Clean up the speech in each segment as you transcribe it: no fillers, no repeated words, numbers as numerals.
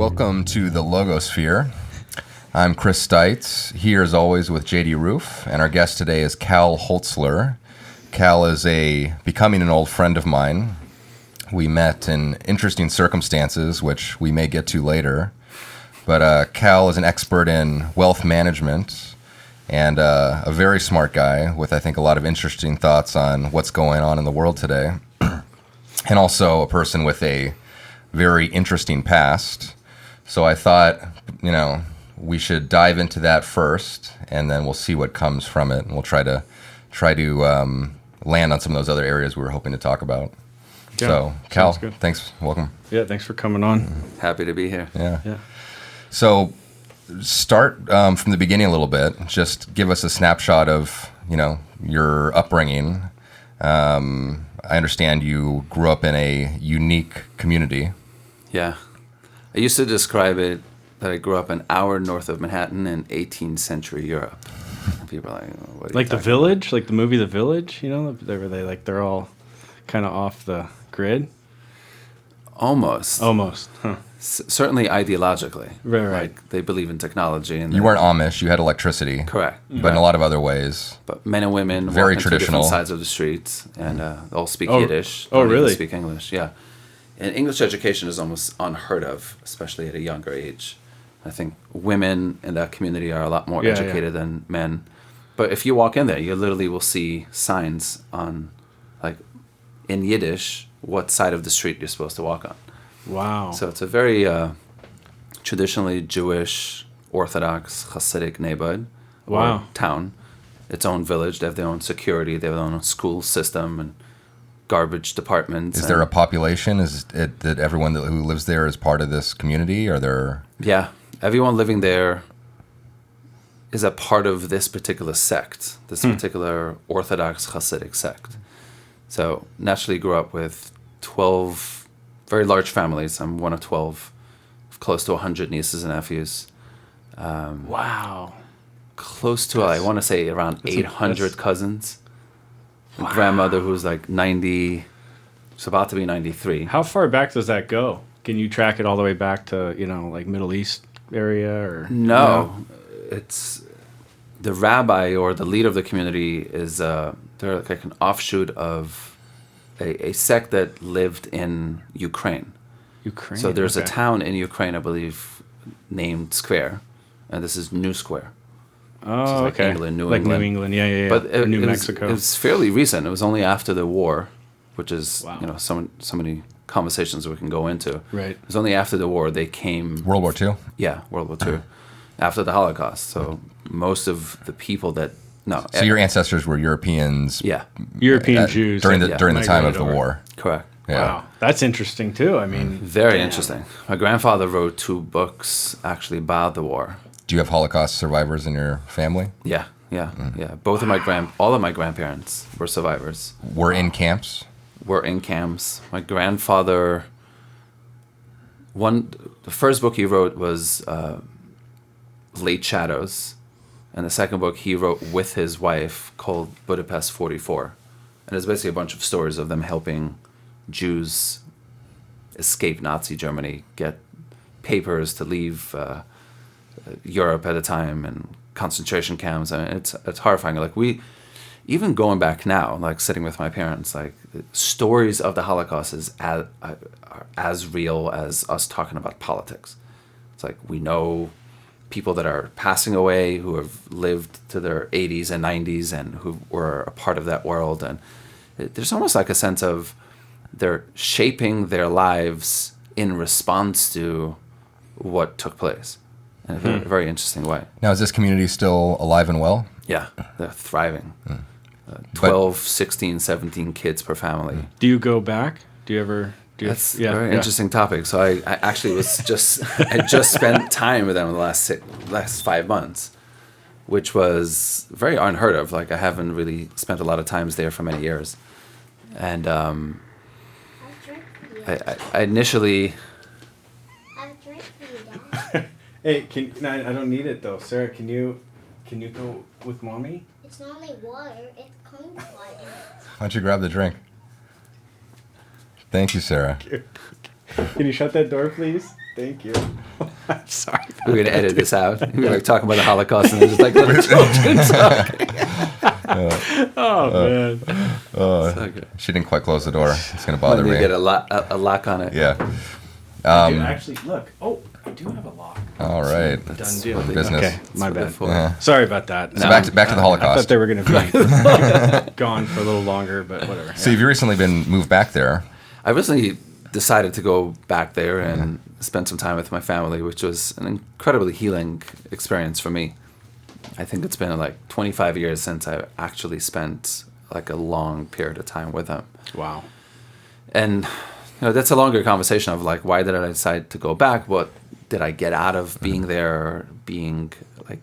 Welcome to the Logosphere. I'm Chris Stites, here as always with JD Roof, and our guest today is Kal Holczler. Kal is becoming an old friend of mine. We met in interesting circumstances, which we may get to later. But Kal is an expert in wealth management and a very smart guy with, I think, a lot of interesting thoughts on what's going on in the world today. And also a person with a very interesting past. So I thought, we should dive into that first, and then we'll see what comes from it. And we'll try to land on some of those other areas we were hoping to talk about. Yeah, so, Kal, thanks. Welcome. Yeah, thanks for coming on. Happy to be here. Yeah. So start from the beginning a little bit. Just give us a snapshot of, your upbringing. I understand you grew up in a unique community. Yeah. I used to describe it that I grew up an hour north of Manhattan in 18th century Europe. People are like, what are like you The talking Village? About? Like the movie The Village? They're all kind of off the grid? Almost. Huh. Certainly ideologically. Right. Like they believe in technology. And you weren't Amish. You had electricity. Correct. But in a lot of other ways. But men and women very walk traditional. different sides of the streets, and they all speak Yiddish. Oh, Don't really? even speak English, yeah. And English education is almost unheard of, especially at a younger age. I think women in that community are a lot more educated than men. But if you walk in there, you literally will see signs on, like, in Yiddish, what side of the street you're supposed to walk on. Wow. So it's a very traditionally Jewish, Orthodox, Hasidic neighborhood or town. Its own village. They have their own security. They have their own school system and garbage departments. Is there a population? Is it that everyone who lives there is part of this community? Are there? Yeah. Everyone living there is a part of this particular sect, this particular Orthodox Hasidic sect. So naturally grew up with 12 very large families. I'm one of 12, close to 100 nieces and nephews. Wow. Close to, I want to say, around 800 cousins. Wow. Grandmother who's like 90, it's about to be 93. How far back does that go? Can you track it all the way back to, like Middle East area? Or No. It's the rabbi or the leader of the community is, they're like an offshoot of a sect that lived in Ukraine. So there's a town in Ukraine, I believe, named Square, and this is New Square. Oh, like okay. England, New like England. New England, yeah. But New Mexico. It was fairly recent. It was only after the war, which is so many conversations we can go into. Right. It was only after the war they came. World War II? Yeah, World War II. After the Holocaust. So most of the people that So your ancestors were Europeans. Yeah. European Jews during the time of the war. Correct. Yeah. Wow, that's interesting too. I mean, very interesting. My grandfather wrote 2 books actually about the war. Do you have Holocaust survivors in your family? Yeah. Both of all of my grandparents were survivors. Were in camps? Were in camps. My grandfather, the first book he wrote was Late Shadows, and the second book he wrote with his wife called Budapest 44. And it's basically a bunch of stories of them helping Jews escape Nazi Germany, get papers to leave Europe at a time, and concentration camps. I mean, it's horrifying. Like even going back now, like sitting with my parents, like stories of the Holocaust are as real as us talking about politics. It's like we know people that are passing away who have lived to their 80s and 90s and who were a part of that world, and there's almost like a sense of they're shaping their lives in response to what took place in a very, very interesting way. Now, is this community still alive and well? Yeah, they're thriving. 12, 16, 17 kids per family. Do you go back? Do you ever... That's a very interesting topic. So I actually was I just spent time with them in the last 5 months, which was very unheard of. Like I haven't really spent a lot of times there for many years. And I initially... Hey, I don't need it though. Sarah, can you go with mommy? It's not only water, it's cold water. Why don't you grab the drink? Thank you, Sarah. Can you shut that door, please? Thank you. I'm sorry. We're going to edit this out. We're like talking about the Holocaust and they're just like, let the children talk. Oh, man. So good. She didn't quite close the door. It's going to bother When me. you get a lock on it. Yeah. Dude, actually, look. Oh, I do have a lock. All right. Done deal. Business. Okay, my what they're bad. for. Yeah. Sorry about that. So back to the I thought Holocaust. they were going to be gone for a little longer, but whatever. So you've recently been moved back there. I recently decided to go back there and spend some time with my family, which was an incredibly healing experience for me. I think it's been like 25 years since I actually spent like a long period of time with them. Wow. And that's a longer conversation of like, why did I decide to go back? What did I get out of being there, being like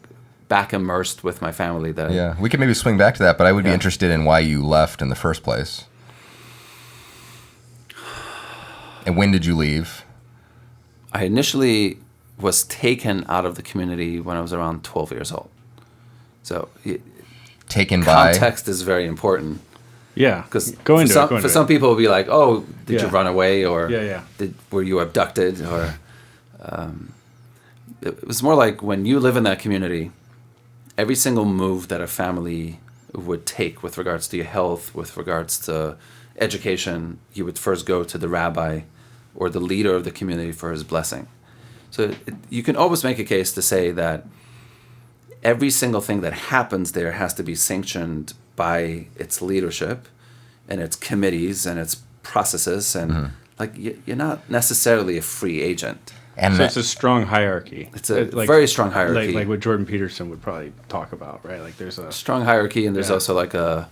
back immersed with my family? That Yeah, we could maybe swing back to that, but I would be Yeah. interested in why you left in the first place. And when did you leave? I initially was taken out of the community when I was around 12 years old. So Taken by? context is very important. Yeah. Because Go into for it. some people, it'll be like, "Oh, did you Yeah. run away, or Yeah. were you abducted?" Or it was more like when you live in that community, every single move that a family would take with regards to your health, with regards to education, you would first go to the rabbi or the leader of the community for his blessing. So you can always make a case to say that every single thing that happens there has to be sanctioned by its leadership and its committees and its processes, and like you're not necessarily a free agent. And So it's a strong hierarchy. It's a very strong hierarchy. Like what Jordan Peterson would probably talk about, right? Like there's a Strong hierarchy, and there's Yeah. also like a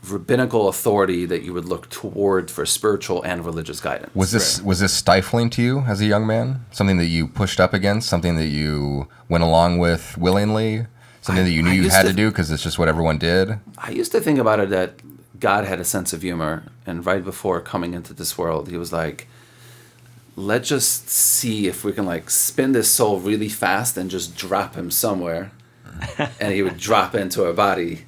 rabbinical authority that you would look toward for spiritual and religious guidance. was this stifling to you as a young man? Something that you pushed up against? Something that you went along with willingly? Something that you knew I you used had to- to do because it's just what everyone did? I used to think about it that God had a sense of humor, and right before coming into this world, he was like, let's just see if we can like spin this soul really fast and just drop him somewhere. And he would drop into our body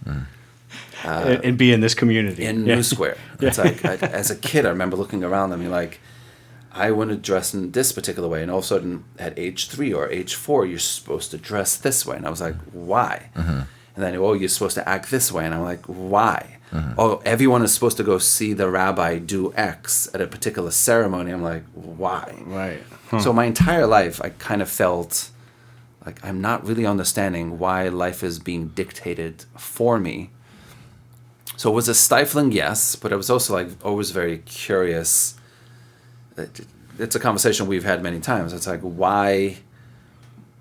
and be in this community. in Yeah. New Square. It's like, as a kid, I remember looking around and being like, I want to dress in this particular way. And all of a sudden, at age 3 or age 4, you're supposed to dress this way. And I was like, why? And then, oh, you're supposed to act this way. And I'm like, why? Oh, everyone is supposed to go see the rabbi do X at a particular ceremony. I'm like, why? Right. So my entire life, I kind of felt like I'm not really understanding why life is being dictated for me. So it was a stifling, yes, but I was also like always very curious. It's a conversation we've had many times. It's like, why?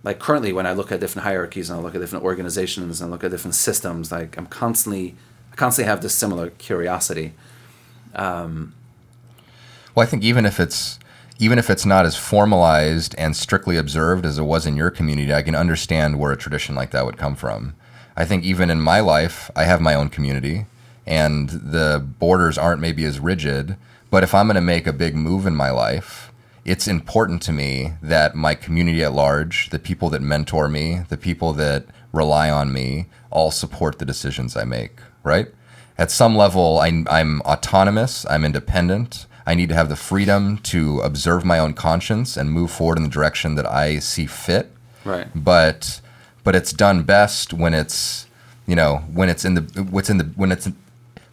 Like currently, when I look at different hierarchies and I look at different organizations and look at different systems, like I constantly have this similar curiosity. Well, I think even if it's not as formalized and strictly observed as it was in your community, I can understand where a tradition like that would come from. I think even in my life, I have my own community, and the borders aren't maybe as rigid. But if I'm going to make a big move in my life, it's important to me that my community at large, the people that mentor me, the people that rely on me, all support the decisions I make, right? At some level, I'm autonomous, I'm independent. I need to have the freedom to observe my own conscience and move forward in the direction that I see fit. Right. But it's done best when it's,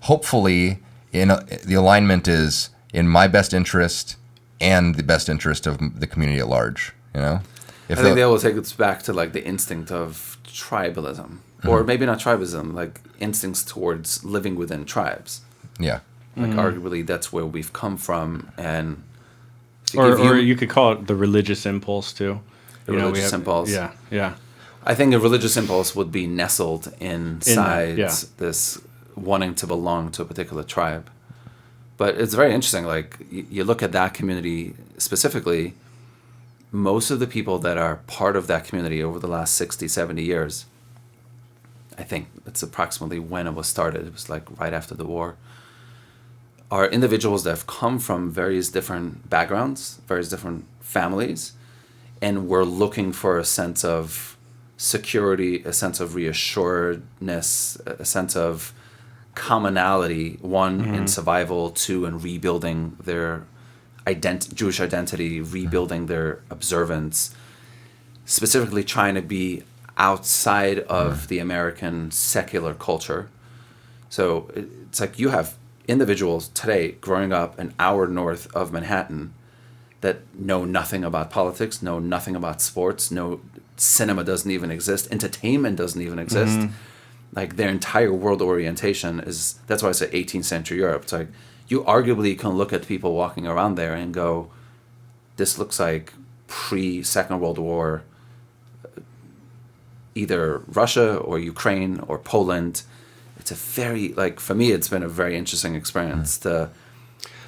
hopefully the alignment is in my best interest and the best interest of the community at large, I think they always take us back to like the instinct of tribalism, or maybe not tribalism, like instincts towards living within tribes. Yeah. Like arguably that's where we've come from, and Or you could call it the religious impulse too. The religious impulse. Yeah. I think a religious impulse would be nestled inside yeah. this wanting to belong to a particular tribe. But it's very interesting. Like you look at that community specifically, most of the people that are part of that community over the last 60, 70 years, I think it's approximately when it was started. It was like right after the war. Are individuals that have come from various different backgrounds, various different families, and we're looking for a sense of security, a sense of reassuredness, a sense of commonality, one in survival, two in rebuilding their Jewish identity, rebuilding their observance, specifically trying to be outside of the American secular culture. So it's like you have individuals today growing up an hour north of Manhattan that know nothing about politics, know nothing about sports, no cinema doesn't even exist, entertainment doesn't even exist. Like their entire world orientation is, that's why I say 18th century Europe. It's like you arguably can look at people walking around there and go, this looks like pre-Second World War, either Russia or Ukraine or Poland. It's a very, like, for me, it's been a very interesting experience to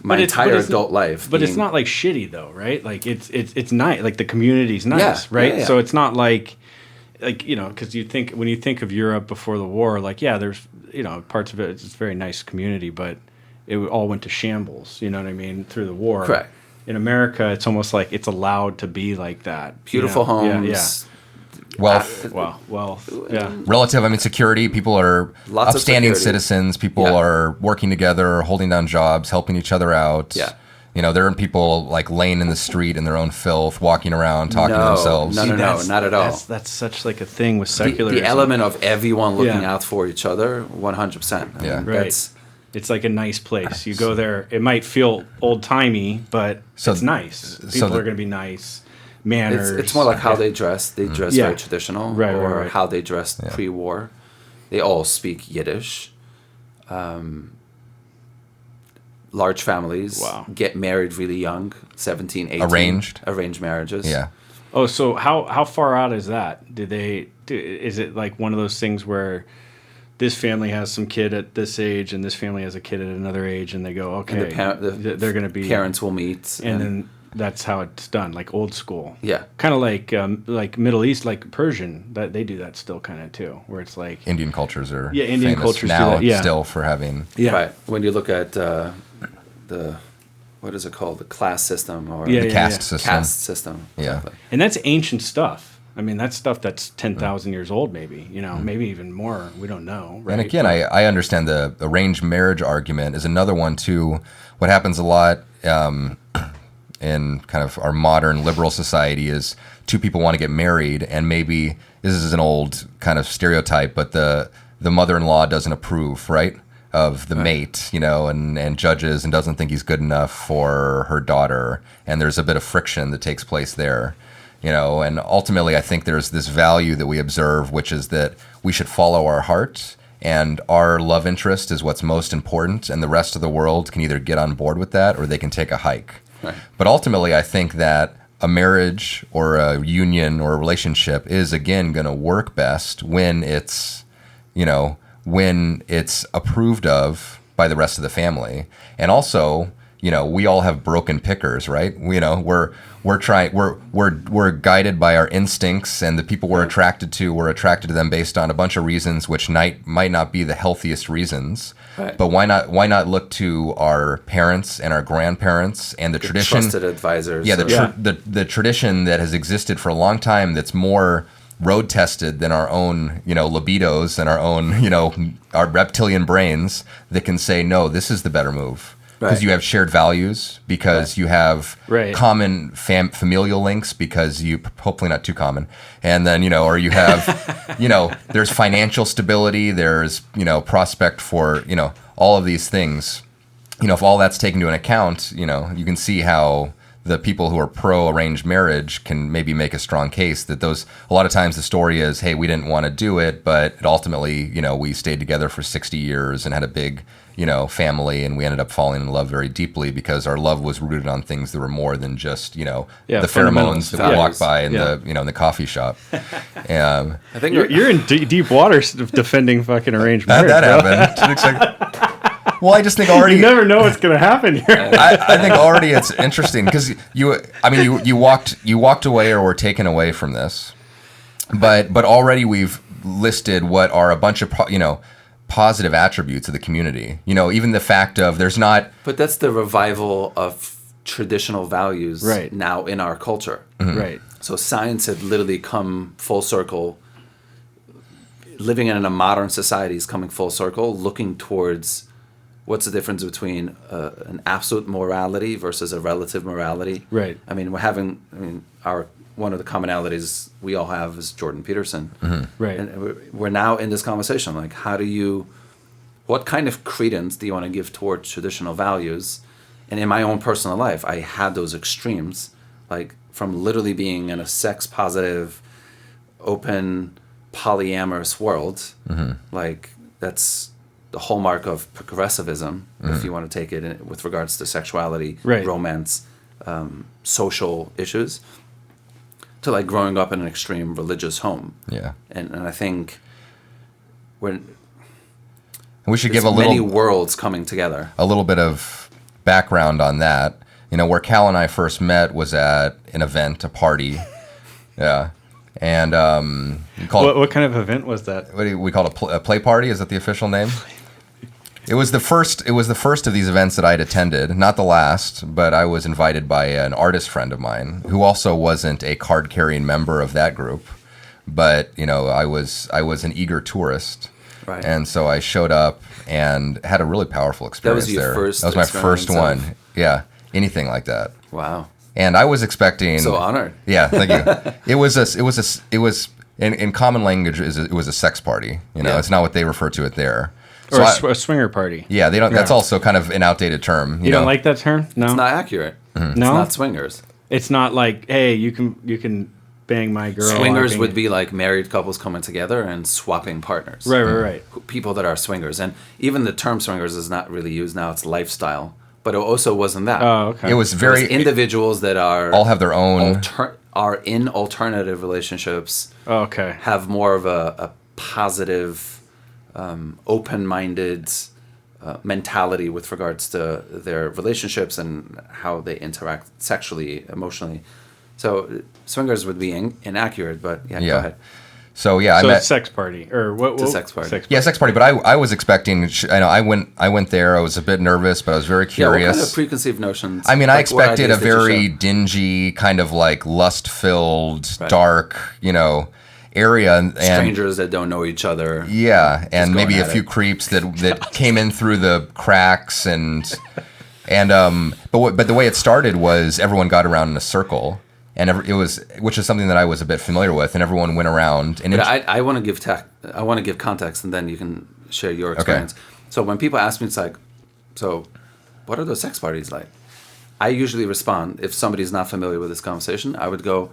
my entire adult life. But it's not like shitty though, right? Like it's nice. Like the community's nice, right? So it's not like because when you think of Europe before the war, like there's parts of it. It's a very nice community, but it all went to shambles. You know what I mean? Through the war. Correct. In America, it's almost like it's allowed to be like that. Beautiful homes. Wealth. Wealth. Yeah. Relative, I mean, security. People are Lots of upstanding security. citizens. People are working together, holding down jobs, helping each other out. Yeah. There aren't people like laying in the street in their own filth, walking around, talking to themselves. No, not at all. That's such like a thing with secularism. The element of everyone looking out for each other, 100%. Yeah. Right. It's like a nice place. You go there, it might feel old-timey, but it's nice. People are going to be nice. Manners. It's more like how they dress. They dress very traditional. Right. How they dressed pre-war. They all speak Yiddish. Large families. Wow. Get married really young, 17, 18. Arranged marriages. Yeah. Oh, so how far out is that? Is it like one of those things where this family has some kid at this age and this family has a kid at another age, and they go, okay, they're going to be parents will meet, and then that's how it's done, like old school. Yeah, kind of like Middle East, like Persian. That they do that still, kind of too, where it's like Indian cultures are Indian famous cultures now do that, still for having Right. When you look at the what is it called, the class system or the caste system. Caste system. Yeah, Exactly. And that's ancient stuff. I mean, that's stuff that's 10,000 years old, maybe, maybe even more. We don't know. Right? And again, I understand the arranged marriage argument is another one too. What happens a lot in kind of our modern liberal society is two people want to get married, and maybe this is an old kind of stereotype, but the mother-in-law doesn't approve, right, of the mate, and judges and doesn't think he's good enough for her daughter, and there's a bit of friction that takes place there. And ultimately I think there's this value that we observe, which is that we should follow our heart, and our love interest is what's most important, and the rest of the world can either get on board with that or they can take a hike. Right. But ultimately I think that a marriage or a union or a relationship is, again, going to work best when it's, when it's approved of by the rest of the family. And also, we all have broken pickers, right? We're guided by our instincts, and the people we're attracted to them based on a bunch of reasons which might not be the healthiest reasons. Right. But why not look to our parents and our grandparents and the tradition, trusted advisors. Yeah, the tradition that has existed for a long time, that's more road tested than our own, libidos and our own, our reptilian brains, that can say, no, this is the better move. Because you have shared values, because you have common familial links, because you, hopefully not too common, and then, or you have, there's financial stability, there's, prospect for, all of these things. If all that's taken into account, you can see how the people who are pro-arranged marriage can maybe make a strong case that a lot of times the story is, hey, we didn't want to do it, but it ultimately, we stayed together for 60 years and had a big, family, and we ended up falling in love very deeply because our love was rooted on things that were more than just, the pheromones that we walk by in the, in the coffee shop. I think you're in deep water defending fucking arranged marriage. That happened. It's like, well, I just think already you never know what's going to happen here. I think already it's interesting because you walked away or were taken away from this, but already we've listed what are a bunch of positive attributes of the community. Even the fact of there's not. But that's the revival of traditional values now in our culture. Mm-hmm. Right. So science had literally come full circle living in a modern society is coming full circle, looking towards what's the difference between an absolute morality versus a relative morality. Right. I mean, one of the commonalities we all have is Jordan Peterson. Right. And we're now in this conversation, like, what kind of credence do you want to give towards traditional values? And in my own personal life, I had those extremes, like from literally being in a sex positive, open, polyamorous world. Like, that's the hallmark of progressivism, if you want to take it with regards to sexuality, romance, social issues, to like growing up in an extreme religious home. Yeah. And I think we should give many worlds coming together. A little bit of background on that. You know, where Kal and I first met was at an event, a party. Yeah. And what kind of event was that? What do we call it? A play party? Is that the official name? It was the first of these events that I'd attended, not the last, but I was invited by an artist friend of mine who also wasn't a card-carrying member of that group, but you know, I was an eager tourist, right? And so I showed up and had a really powerful experience there. That was my first one. Yeah, anything like that. Wow. And I was expecting. So honored. Yeah, thank you. It was in common language. It was a sex party. You know, it's not what they refer to it there. Or a swinger party. Yeah, they don't. Yeah. That's also kind of an outdated term. You don't like that term? No, it's not accurate. No, it's not swingers. It's not like, hey, you can bang my girl. Swingers would be like married couples coming together and swapping partners. Right. People that are swingers, and even the term swingers is not really used now. It's lifestyle, but it also wasn't that. Oh, okay. It was individuals that are all have their own are in alternative relationships. Oh, okay. Have more of a positive, open-minded mentality with regards to their relationships and how they interact sexually, emotionally. So swingers would be inaccurate, but go ahead. So I met it's sex party or what? It's a sex party. Yeah, sex party. But I was expecting. I went there. I was a bit nervous, but I was very curious. Yeah, what kind of preconceived notions? I mean, I expected a very dingy, kind of like lust-filled, dark, area and strangers that don't know each other. Yeah, and maybe a few creeps that came in through the cracks and but the way it started was everyone got around in a circle. And which is something that I was a bit familiar with, and everyone went around. And I want to give context, and then you can share your experience. Okay. So when people ask me, it's like, so what are those sex parties like? I usually respond, if somebody's not familiar with this conversation, I would go,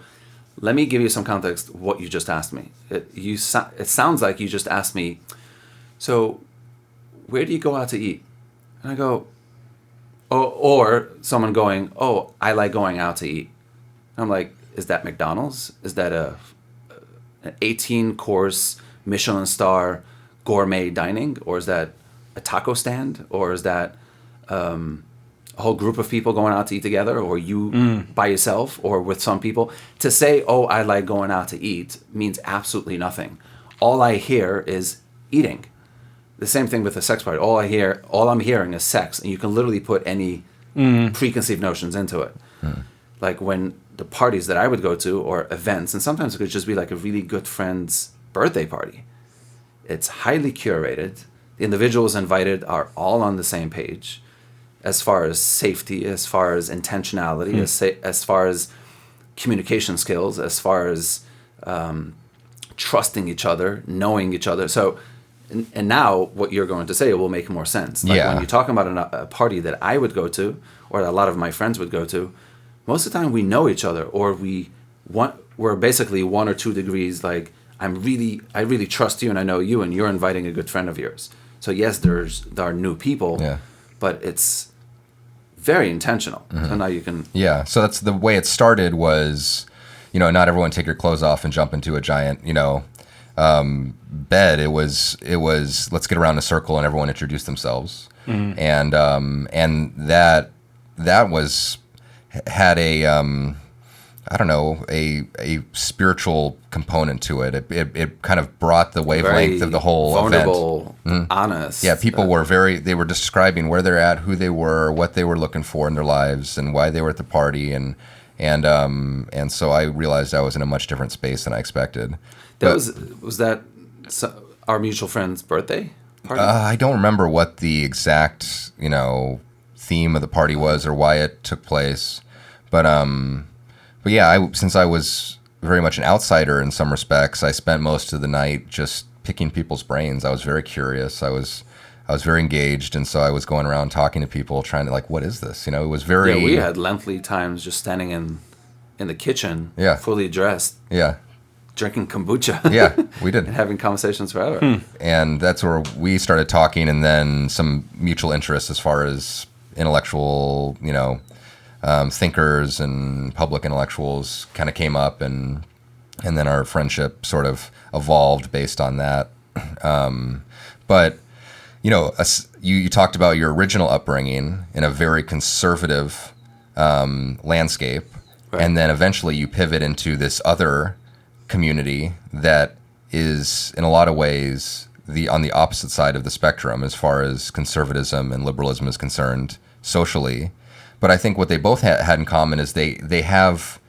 let me give you some context. What you just asked me, it sounds like you just asked me, so where do you go out to eat? And I go, or someone going, oh, I like going out to eat. I'm like, is that McDonald's? Is that an 18-course Michelin star gourmet dining? Or is that a taco stand? Or is that a whole group of people going out to eat together? Or you by yourself or with some people? To say, oh, I like going out to eat means absolutely nothing. All I hear is eating. The same thing with a sex party. All I'm hearing is sex. And you can literally put any preconceived notions into it. Like when the parties that I would go to or events, and sometimes it could just be like a really good friend's birthday party. It's highly curated. The individuals invited are all on the same page as far as safety, as far as intentionality, as far as communication skills, as far as trusting each other, knowing each other. So, and now what you're going to say will make more sense. Like when you're talking about a party that I would go to, or a lot of my friends would go to, most of the time we know each other, or we're basically 1 or 2 degrees. Like I really trust you, and I know you, and you're inviting a good friend of yours. So yes, there are new people, but it's very intentional. So now you can. Yeah. So that's the way it started. Was not everyone take your clothes off and jump into a giant bed. It was let's get around a circle and everyone introduce themselves, and that was. Had a spiritual component to it. It kind of brought the wavelength of the whole vulnerable, event. Honest. Yeah, people were they were describing where they're at, who they were, what they were looking for in their lives, and why they were at the party, and so I realized I was in a much different space than I expected. Was that our mutual friend's birthday party? I don't remember what the exact, theme of the party was or why it took place, but yeah, since I was very much an outsider in some respects, I spent most of the night just picking people's brains. I was very curious. I was very engaged, and so I was going around talking to people, trying to what is this? It was very. Yeah, we had lengthy times just standing in the kitchen, fully dressed. Yeah. Drinking kombucha. Yeah, we did. And having conversations forever. And that's where we started talking, and then some mutual interests as far as intellectual, thinkers and public intellectuals kind of came up, and then our friendship sort of evolved based on that. But, you talked about your original upbringing in a very conservative landscape, right. And then eventually you pivot into this other community that is in a lot of ways on the opposite side of the spectrum as far as conservatism and liberalism is concerned socially. But I think what they both had in common is they have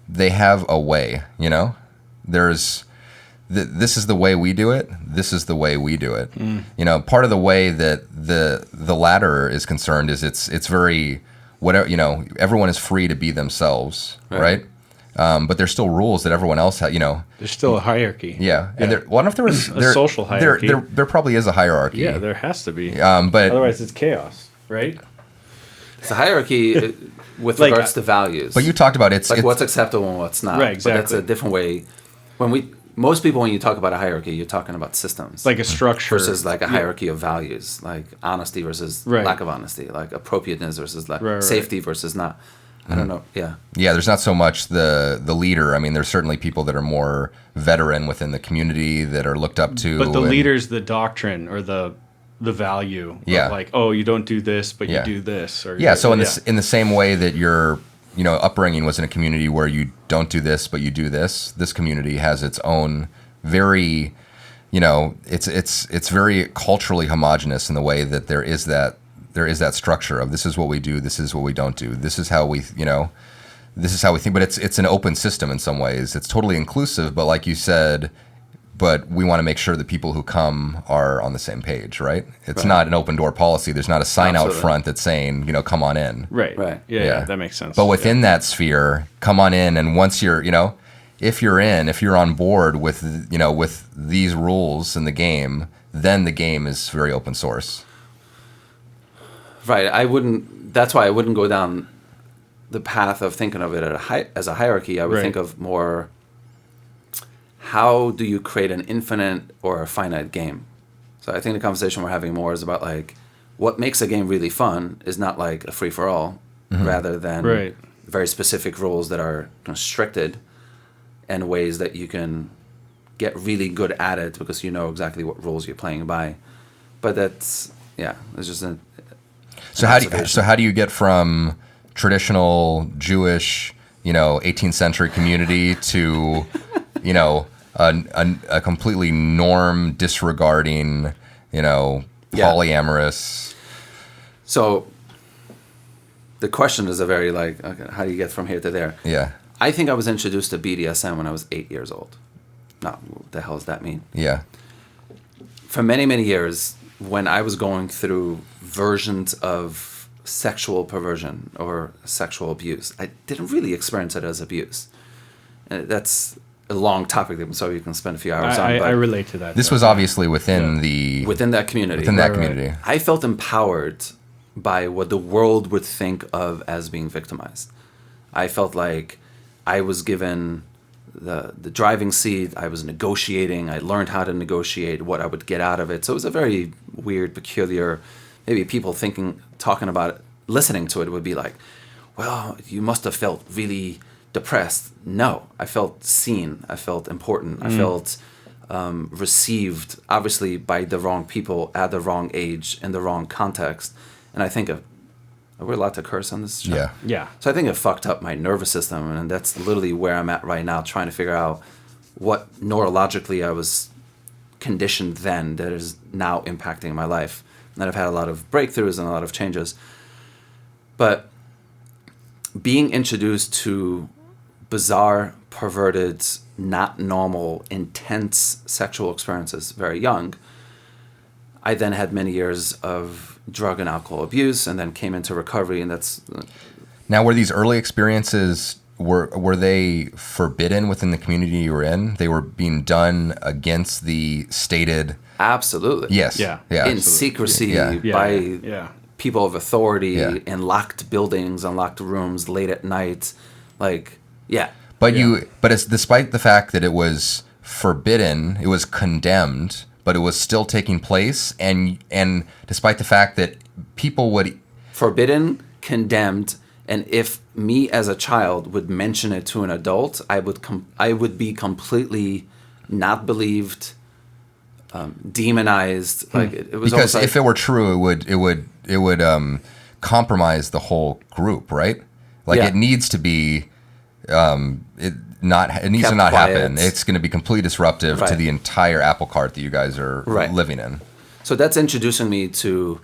a way, there's this is the way we do it, this is the way we do it. Part of the way that the latter is concerned is it's very whatever, everyone is free to be themselves, right? But there's still rules that everyone else has, There's still a hierarchy. Yeah. And I don't know if there was... a social hierarchy. There probably is a hierarchy. Yeah, there has to be. But otherwise it's chaos, right? It's a hierarchy with regards to values. But you talked about it's what's acceptable and what's not. Right, exactly. But that's a different way. Most people, when you talk about a hierarchy, you're talking about systems. Like a structure. Versus a hierarchy of values, like honesty versus lack of honesty, like appropriateness versus safety versus not. I don't know. Yeah. Yeah, there's not so much the leader. I mean, there's certainly people that are more veteran within the community that are looked up to. But the leader's the doctrine or the value. Yeah. Of you don't do this, but you do this. Or so in the same way that your upbringing was in a community where you don't do this, but you do this, this community has its own very, it's very culturally homogenous in the way that there is that structure of this is what we do, this is what we don't do, this is how we think, but it's an open system in some ways. It's totally inclusive, but like you said, but we want to make sure that people who come are on the same page, right? It's not an open door policy. There's not a sign out front that's saying, come on in. Right. Yeah, that makes sense. But within that sphere, come on in, and once you're, if you're on board with, with these rules in the game, then the game is very open source. Right. That's why I wouldn't go down the path of thinking of it as a hierarchy. I would think of more, how do you create an infinite or a finite game? So I think the conversation we're having more is about what makes a game really fun is not like a free-for-all, rather than very specific rules that are constricted and ways that you can get really good at it because you know exactly what rules you're playing by. But it's just an So how do you get from traditional Jewish, 18th century community to, a completely norm disregarding, polyamorous? So the question is a very okay, how do you get from here to there? Yeah. I think I was introduced to BDSM when I was 8 years old. Now, what the hell does that mean? Yeah. For many, many years, when I was going through versions of sexual perversion or sexual abuse, I didn't really experience it as abuse. That's a long topic, so you can spend a few hours on. But I relate to that. This was obviously within that community. Within that community. I felt empowered by what the world would think of as being victimized. I felt like I was given the driving seat. I was negotiating. I learned how to negotiate, what I would get out of it. So it was a very weird, peculiar, maybe people talking about it, listening to it would be like, well, you must have felt really depressed. No, I felt seen. I felt important. I felt received, obviously, by the wrong people at the wrong age in the wrong context. And I think are we allowed to curse on this show? Yeah. So I think it fucked up my nervous system, and that's literally where I'm at right now, trying to figure out what neurologically I was conditioned then that is now impacting my life. And I've had a lot of breakthroughs and a lot of changes. But being introduced to bizarre, perverted, not normal, intense sexual experiences very young. I then had many years of drug and alcohol abuse, and then came into recovery, and that's... Now, were these early experiences, were they forbidden within the community you were in? They were being done against the stated... Absolutely. Yes. Yeah. Yeah. In Absolutely. secrecy, Yeah. by Yeah. people of authority, Yeah. in locked buildings, unlocked rooms, late at night. Like, yeah. But it's despite the fact that it was forbidden, it was condemned, but it was still taking place, and despite the fact that people would... Forbidden, condemned, and if me as a child would mention it to an adult, I would be completely not believed, demonized. Like it was Because like, if it were true, it would compromise the whole group, right? Like Yeah. it needs to be, it needs Kept to not quiet. happen. It's going to be completely disruptive to Right. the entire apple cart that you guys are Right. living in. so that's introducing me to,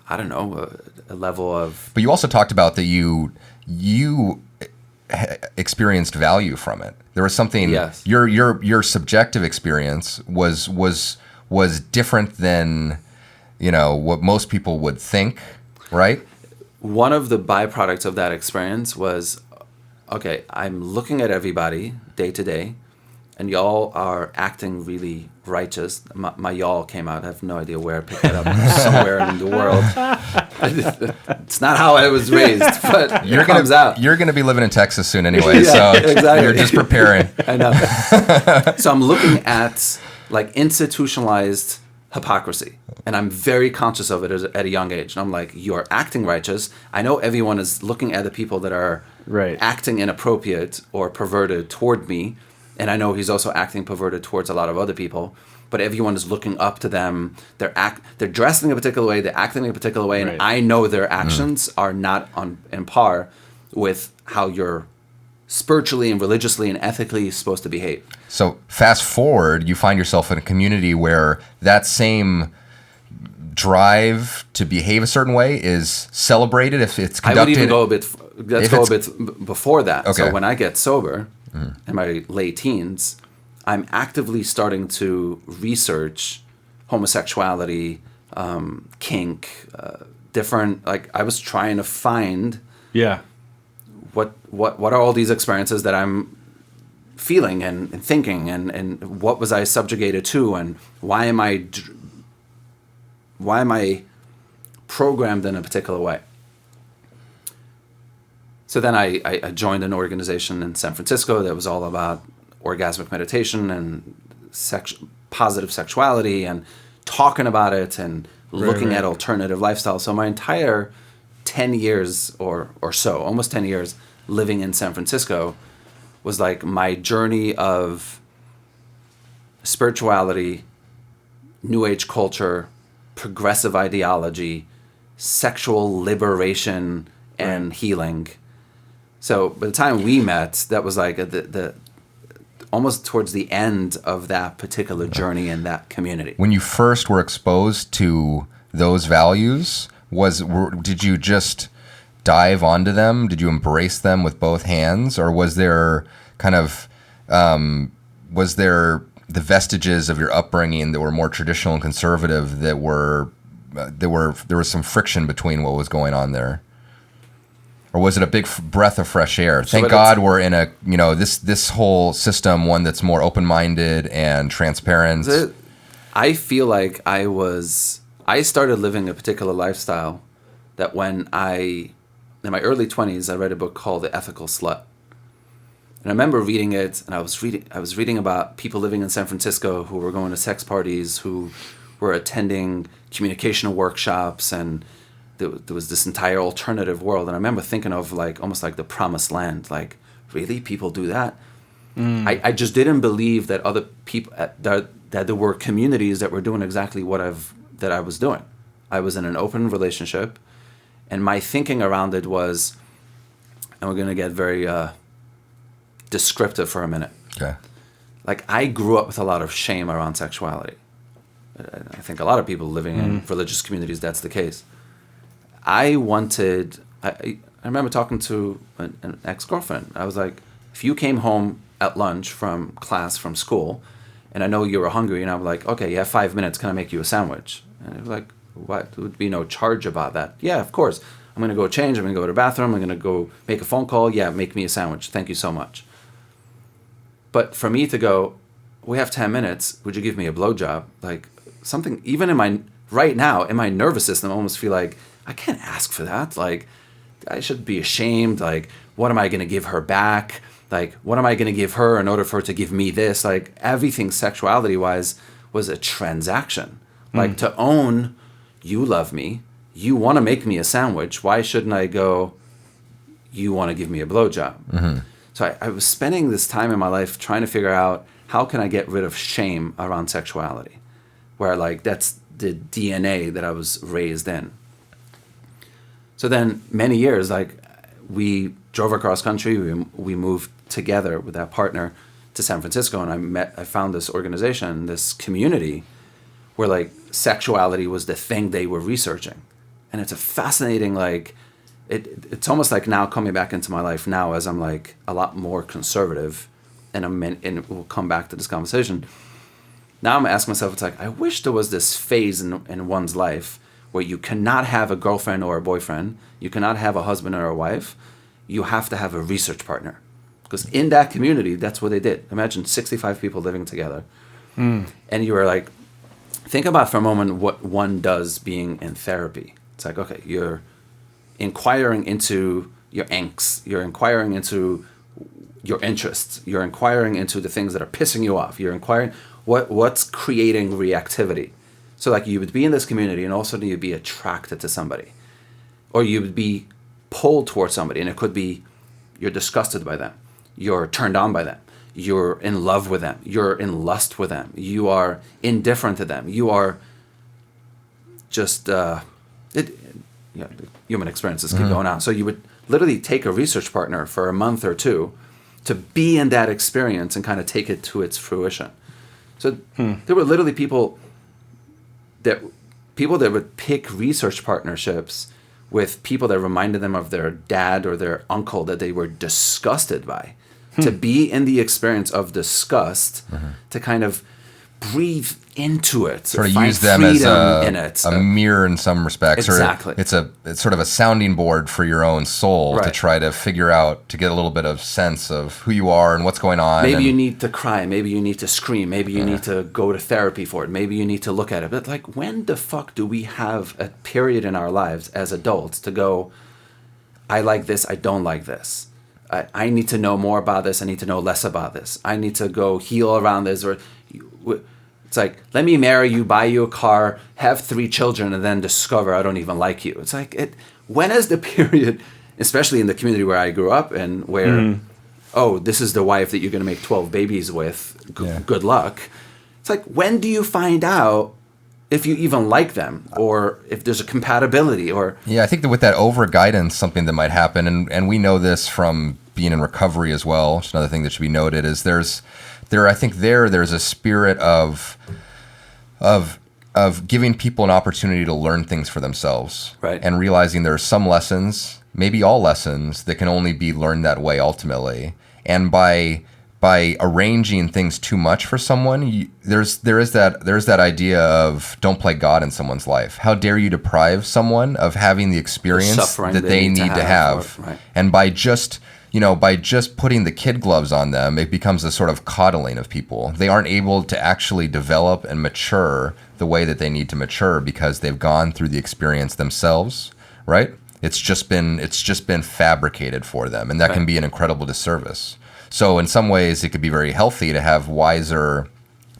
I don't know, a level of... But you also talked about that you experienced value from it. There was something. Yes. Your subjective experience was different than, what most people would think, right? One of the byproducts of that experience was, okay, I'm looking at everybody day to day, and y'all are acting really righteous. My y'all came out. I have no idea where I picked it up. Somewhere in the world. It's not how I was raised, but it comes out. You're gonna be living in Texas soon anyway, Yeah, so exactly. you're just preparing. I know. So I'm looking at like institutionalized hypocrisy, and I'm very conscious of it at a young age. And I'm like, you're acting righteous. I know everyone is looking at the people that are Right. acting inappropriate or perverted toward me, and I know he's also acting perverted towards a lot of other people. But everyone is looking up to them. They're dressed in a particular way. They're acting in a particular way, Right. and I know their actions are not in par with how you're spiritually and religiously and ethically supposed to behave. So fast forward, you find yourself in a community where that same drive to behave a certain way is celebrated if it's conducted. I would even go a bit. Let's if go a it's- bit before that. Okay. So when I get sober, in my late teens, I'm actively starting to research homosexuality, kink, different. Like I was trying to find Yeah. what are all these experiences that I'm feeling and thinking, and what was I subjugated to, and why am I programmed in a particular way? So then I joined an organization in San Francisco that was all about orgasmic meditation and positive sexuality and talking about it and looking right. at alternative lifestyles. So my entire 10 years or so, almost 10 years living in San Francisco was like my journey of spirituality, New Age culture, progressive ideology, sexual liberation, and healing. So by the time we met, that was like the almost towards the end of that particular journey in that community. When you first were exposed to those values, did you just dive onto them? Did you embrace them with both hands, or was there the vestiges of your upbringing that were more traditional and conservative there was some friction between what was going on there? Or was it a big breath of fresh air? Thank God we're in a, this whole system, one that's more open-minded and transparent. I feel like I started living a particular lifestyle that when in my early 20s, I read a book called The Ethical Slut. And I remember reading it, and I was reading about people living in San Francisco who were going to sex parties, who were attending communication workshops, and there was this entire alternative world. And I remember thinking of like almost like the promised land. Like, really? People do that? I just didn't believe that other people, that there were communities that were doing exactly that I was doing. I was in an open relationship, and my thinking around it was, and we're going to get very descriptive for a minute. Okay. Like, I grew up with a lot of shame around sexuality. I think a lot of people living in religious communities, that's the case. I remember talking to an ex-girlfriend. I was like, If you came home at lunch from class, from school, and I know you were hungry, and I'm like, okay, you have 5 minutes, can I make you a sandwich? And they're like, what? There would be no charge about that. Yeah, of course. I'm going to go change, I'm going to go to the bathroom, I'm going to go make a phone call. Yeah, make me a sandwich. Thank you so much. But for me to go, we have 10 minutes, would you give me a blowjob? Like, something, even in my, right now, in my nervous system, I almost feel like, I can't ask for that. Like, I should be ashamed. Like, what am I going to give her back? Like, what am I going to give her in order for her to give me this? Like, everything sexuality-wise was a transaction. Like, to own, you love me, you want to make me a sandwich, why shouldn't I go, you want to give me a blowjob? Mm-hmm. So I was spending this time in my life trying to figure out, how can I get rid of shame around sexuality? Where, like, that's the DNA that I was raised in. So then, many years, like, we drove across country, we moved together with that partner to San Francisco, and I found this organization, this community, where, like, sexuality was the thing they were researching. And it's a fascinating, like, it's almost like now coming back into my life now as I'm, like, a lot more conservative, and we'll come back to this conversation. Now I'm asking myself, it's like, I wish there was this phase in one's life where you cannot have a girlfriend or a boyfriend, you cannot have a husband or a wife, you have to have a research partner. Because in that community, that's what they did. Imagine 65 people living together. And you were like, think about for a moment what one does being in therapy. It's like, okay, you're inquiring into your angst, you're inquiring into your interests, you're inquiring into the things that are pissing you off, you're inquiring what's creating reactivity. So, like, you would be in this community and all of a sudden you'd be attracted to somebody. Or you would be pulled towards somebody, and it could be you're disgusted by them, you're turned on by them, you're in love with them, you're in lust with them, you are indifferent to them, you are just, human experiences keep going on. So you would literally take a research partner for a month or two to be in that experience and kind of take it to its fruition. So there were literally people that would pick research partnerships with people that reminded them of their dad or their uncle that they were disgusted by. To be in the experience of disgust, to kind of breathe into it, sort of use them as a mirror in some respects. Exactly. Or it's sort of a sounding board for your own soul, to try to figure out, to get a little bit of sense of who you are and what's going on. Maybe you need to cry. Maybe you need to scream. Maybe you need to go to therapy for it. Maybe you need to look at it. But, like, when the fuck do we have a period in our lives as adults to go, I like this, I don't like this. I need to know more about this. I need to know less about this. I need to go heal around this. Or it's like, let me marry you, buy you a car, have 3 children, and then discover I don't even like you. It's like, when is the period, especially in the community where I grew up and where, oh, this is the wife that you're going to make 12 babies with. Good luck. It's like, when do you find out if you even like them, or if there's a compatibility? Or I think that with that over guidance, something that might happen, and we know this from being in recovery as well. It's another thing that should be noted is there's a spirit of giving people an opportunity to learn things for themselves, right? And realizing there are some lessons, maybe all lessons, that can only be learned that way ultimately. And by arranging things too much for someone, there is that idea of don't play God in someone's life. How dare you deprive someone of having the experience that they need to have? Right. And by just putting the kid gloves on them, it becomes a sort of coddling of people. They aren't able to actually develop and mature the way that they need to mature because they've gone through the experience themselves, right? It's just been fabricated for them, and that can be an incredible disservice. So in some ways, it could be very healthy to have wiser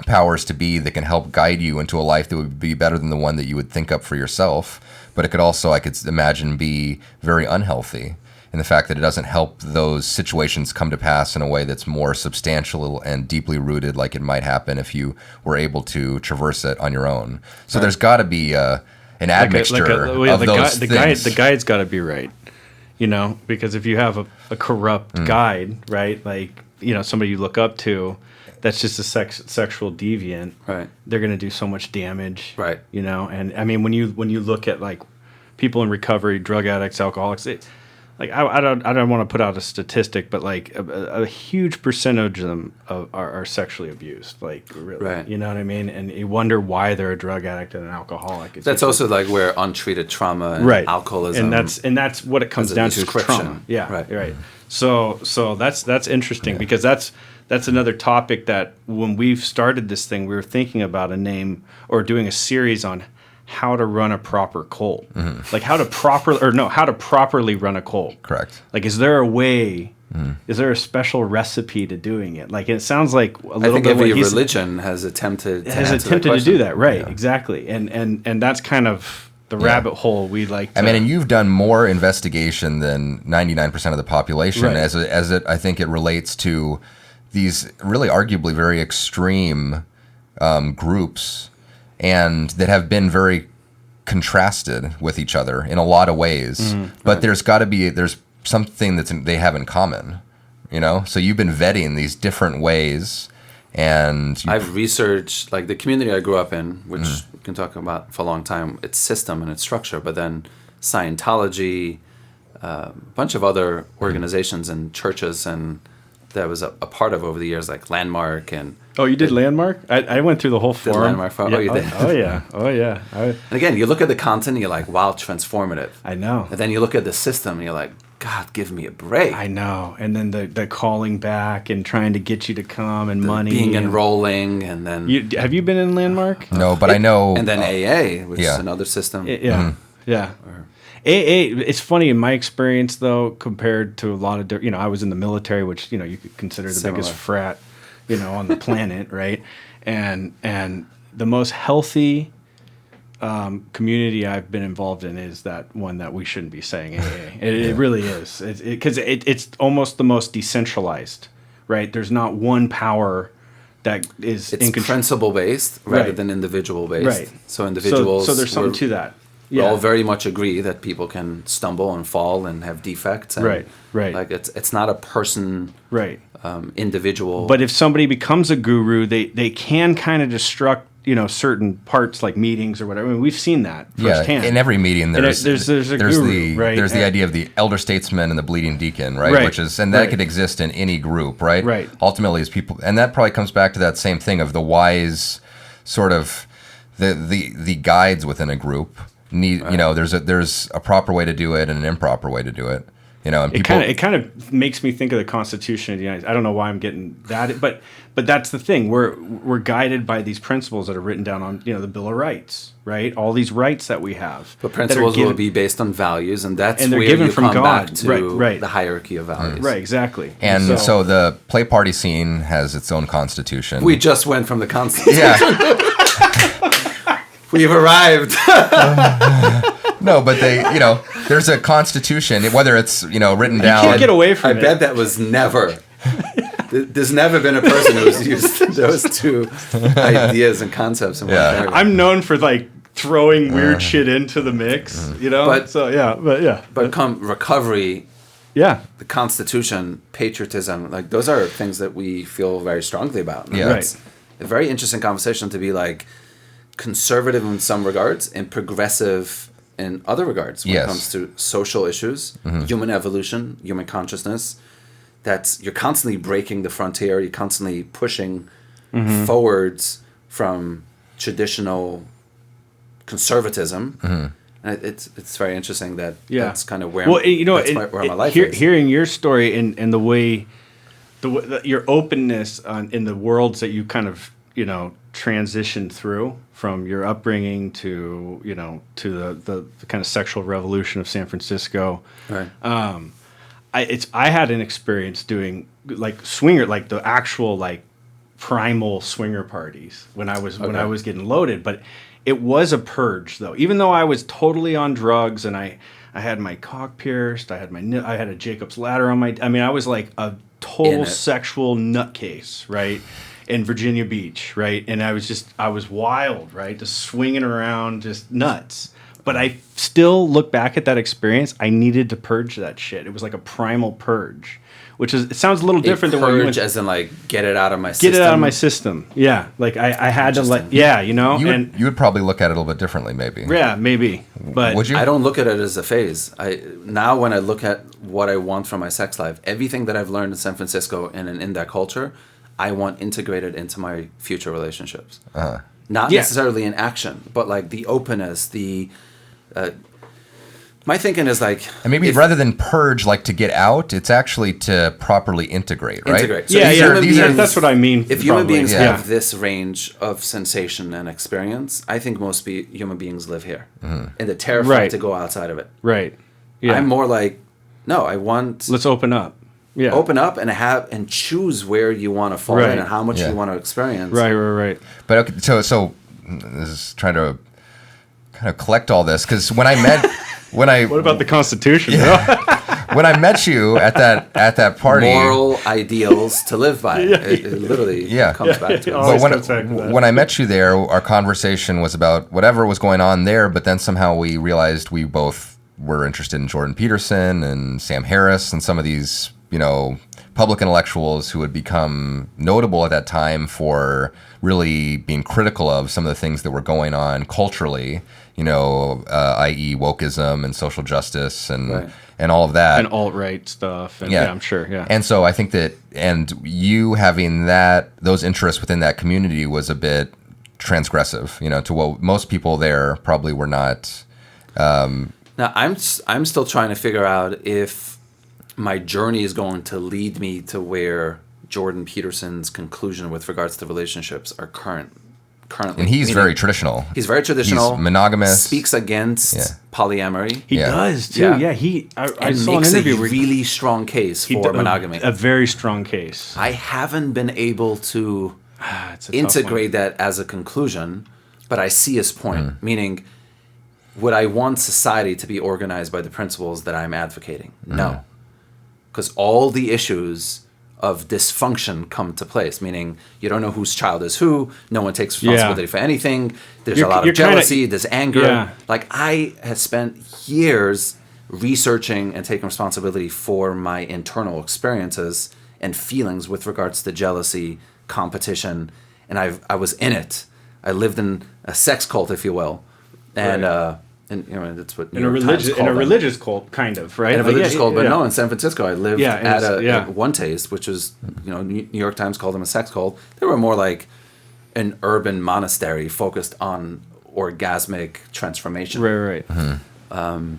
powers to be that can help guide you into a life that would be better than the one that you would think up for yourself. But it could also, I could imagine, be very unhealthy in the fact that it doesn't help those situations come to pass in a way that's more substantial and deeply rooted, like it might happen if you were able to traverse it on your own. So there's got to be an admixture of those things. The guide's got to be right. Because if you have a corrupt guide, right, like, somebody you look up to, that's just a sexual deviant, right, they're going to do so much damage, right? And I mean, when you look at, like, people in recovery, drug addicts, alcoholics, like I don't want to put out a statistic, but like a huge percentage of them are sexually abused. Like really, Right. you know what I mean? And you wonder why they're a drug addict and an alcoholic. That's also like where untreated trauma and right. alcoholism. And that's what it comes down to, is trauma. Yeah, right. So that's interesting because that's another topic that when we've started this thing, we were thinking about a name or doing a series on how to run a proper cult. Like how to properly run a cult. Correct. Like, is there a way, is there a special recipe to doing it? Like, it sounds like a little bit every religion has attempted to do that. Right. Exactly. And that's kind of the rabbit hole we like to. I mean, and you've done more investigation than 99% of the population as it I think it relates to these really arguably very extreme groups, and that have been very contrasted with each other in a lot of ways. But there's something they have in common, you know? So you've been vetting these different ways, and I've researched, like, the community I grew up in, which we can talk about for a long time, its system and its structure, but then Scientology, a bunch of other organizations and churches and that I was a part of over the years, like Landmark and... Oh, you did Landmark? I went through the whole forum. Landmark forum? Yeah. Oh, you did? Oh, yeah. And again, you look at the content and you're like, wow, transformative. I know. And then you look at the system and you're like, God, give me a break. I know. And then the calling back and trying to get you to come and money. Being enrolling and then... Have you been in Landmark? No, but I know... And then AA, which is another system. Yeah. AA, it's funny in my experience though, compared to a lot of, I was in the military, which, you could consider the biggest frat, on the planet, right? And the most healthy community I've been involved in is that one that we shouldn't be saying AA. It really is. Because it's almost the most decentralized, right? There's not one power that is it's principle based rather than individual based. Right. So individuals... So there's something to that. We all very much agree that people can stumble and fall and have defects. And right. Like it's not a person, individual. But if somebody becomes a guru, they can kind of destruct, certain parts like meetings or whatever. I mean, we've seen that firsthand. In every meeting, there's a guru, right? There's the idea of the elder statesman and the bleeding deacon, right? Which is, and that could exist in any group, right? Right. Ultimately, as people, and that probably comes back to that same thing of the wise sort of the guides within a group. There's a proper way to do it and an improper way to do it. And it kind of makes me think of the Constitution of the United States. I don't know why I'm getting that, but that's the thing. We're guided by these principles that are written down on the Bill of Rights, right? All these rights that we have. But principles will be based on values, and that's they're where given you from come God. back to the hierarchy of values. Right, exactly. And so the play party scene has its own constitution. We just went from the Constitution. Yeah. We've arrived. No, but there's a constitution, whether it's, written down. You can't get away from it. I bet that was never. There's never been a person who's used those two ideas and concepts in one area. I'm known for throwing weird shit into the mix, But come recovery, the Constitution, patriotism, those are things that we feel very strongly about. And it's a very interesting conversation to be conservative in some regards and progressive in other regards when it comes to social issues, human evolution, human consciousness. You're constantly breaking the frontier, you're constantly pushing forwards from traditional conservatism. And it's very interesting that's kind of where where my life is. Hearing your story and the way your openness in the worlds that you kind of transitioned through from your upbringing to the kind of sexual revolution of San Francisco. Right. I had an experience doing swinger, the actual primal swinger parties when I was getting loaded, but it was a purge though. Even though I was totally on drugs and I had my cock pierced, I had a Jacob's ladder on I was like a total sexual nutcase, right? In Virginia Beach, right? And I was wild, right? Just swinging around, just nuts. But I still look back at that experience. I needed to purge that shit. It was like a primal purge, which is it sounds a little different than what you went. As in like get it out of my system. Get it out of my system. Yeah, like I had to You would probably look at it a little bit differently, maybe. Yeah, maybe. But would you? I don't look at it as a phase. Now when I look at what I want from my sex life, everything that I've learned in San Francisco and in that culture, I want integrated into my future relationships. Not necessarily in action, but like the openness, my thinking is like... And maybe rather than purge, like to get out, it's actually to properly integrate, right? Integrate. So that's what I mean. If human beings have this range of sensation and experience, I think most human beings live here. And they're terrified to go outside of it. Right. Yeah. I'm more like, no, I want... Let's open up. Yeah. Open up and choose where you want to fall in and how much you want to experience. Right. But okay, so this is trying to kind of collect all this, because when I met... What about the Constitution? Yeah. When I met you at that party, moral ideals to live by. It literally comes back to it. But when I met you there, our conversation was about whatever was going on there. But then somehow we realized we both were interested in Jordan Peterson and Sam Harris and some of these, public intellectuals who had become notable at that time for really being critical of some of the things that were going on culturally, i.e. wokeism and social justice and all of that. And alt-right stuff. And I'm sure, And so I think that, and you having those interests within that community was a bit transgressive, to what most people there probably were not. Now, I'm still trying to figure out if my journey is going to lead me to where Jordan Peterson's conclusion with regards to relationships are currently. And he's very traditional. He's very traditional. He's monogamous. Speaks against polyamory. He does too. I saw an interview. Makes a really strong case for monogamy. A very strong case. I haven't been able to integrate that as a conclusion, but I see his point. Meaning, would I want society to be organized by the principles that I'm advocating? No. Because all the issues of dysfunction come to place, meaning you don't know whose child is who, no one takes responsibility for anything, there's a lot of jealousy, there's anger. Like, I have spent years researching and taking responsibility for my internal experiences and feelings with regards to jealousy, competition, and I was in it. I lived in a sex cult, if you will, and that's what New York Times called in a religious cult, kind of, right? In a religious cult, but no, in San Francisco, I lived at One Taste, which was, New York Times called them a sex cult. They were more like an urban monastery focused on orgasmic transformation. Right. Mm-hmm.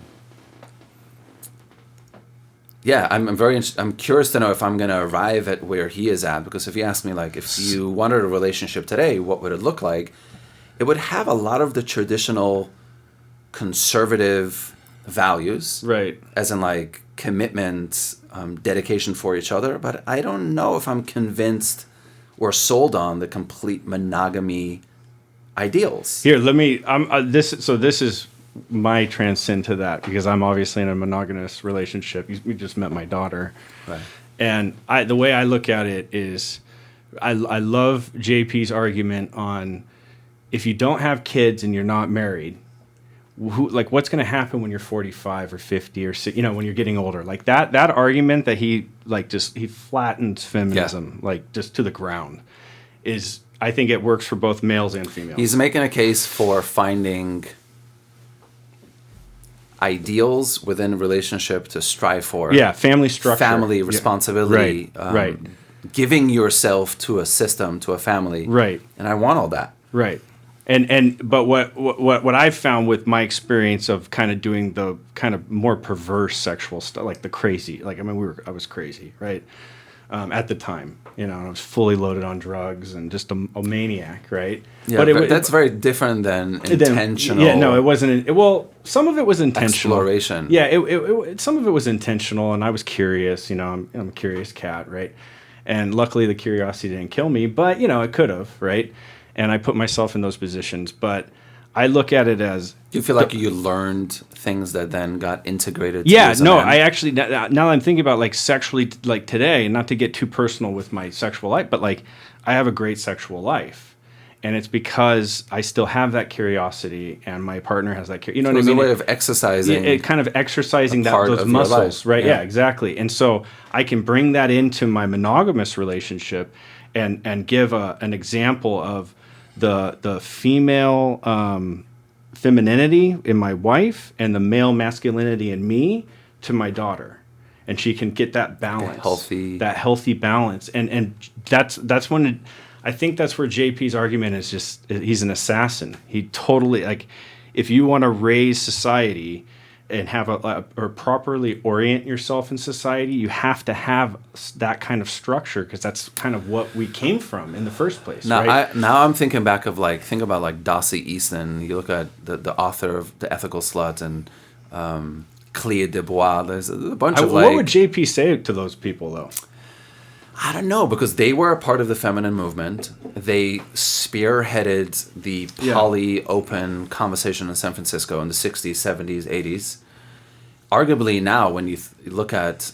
I'm curious to know if I'm going to arrive at where he is at, because if you ask me, like, if you wanted a relationship today, what would it look like? It would have a lot of the traditional conservative values, right? As in like commitment, dedication for each other. But I don't know if I'm convinced or sold on the complete monogamy ideals. Here, let me. This is my transcend to that, because I'm obviously in a monogamous relationship. We just met my daughter, right? And the way I look at it is, I love JP's argument on, if you don't have kids and you're not married, what's going to happen when you're 45 or 50 or when you're getting older? Like that argument that he flattens feminism just to the ground is, I think it works for both males and females. He's making a case for finding ideals within a relationship to strive for. Yeah, family structure, family responsibility, right. Giving yourself to a system, to a family, right. And I want all that, right. But what I've found with my experience of kind of doing the kind of more perverse sexual stuff, like the crazy, I was crazy, right? At the time, I was fully loaded on drugs and just a maniac, right? Yeah, but that's very different than intentional. It wasn't. Some of it was intentional. Exploration. Yeah, some of it was intentional, and I was curious. I'm a curious cat, right? And luckily, the curiosity didn't kill me, but it could have, right? And I put myself in those positions, but I look at it as... Do you feel like you learned things that then got integrated? I actually, now that I'm thinking about sexually, today, not to get too personal with my sexual life, but I have a great sexual life. And it's because I still have that curiosity, and my partner has that curiosity. You know So what I it's mean? a way of exercising. It kind of exercising part those of your muscles, life. right? Yeah. Yeah, exactly. And so I can bring that into my monogamous relationship, and give an example of the female femininity in my wife and the male masculinity in me to my daughter, and she can get that balance, that healthy balance, and that's when I think that's where JP's argument is just he's an assassin. He totally, like, if you want to raise society and have or properly orient yourself in society, you have to have that kind of structure, because that's kind of what we came from in the first place. Now, right? I'm thinking back of think about Dossie Easton. You look at the author of The Ethical Slut and Clea Dubois. There's a bunch of what would JP say to those people, though? I don't know, because they were a part of the feminine movement. They spearheaded the open conversation in San Francisco in the 60s, 70s, 80s. Arguably now, when you look at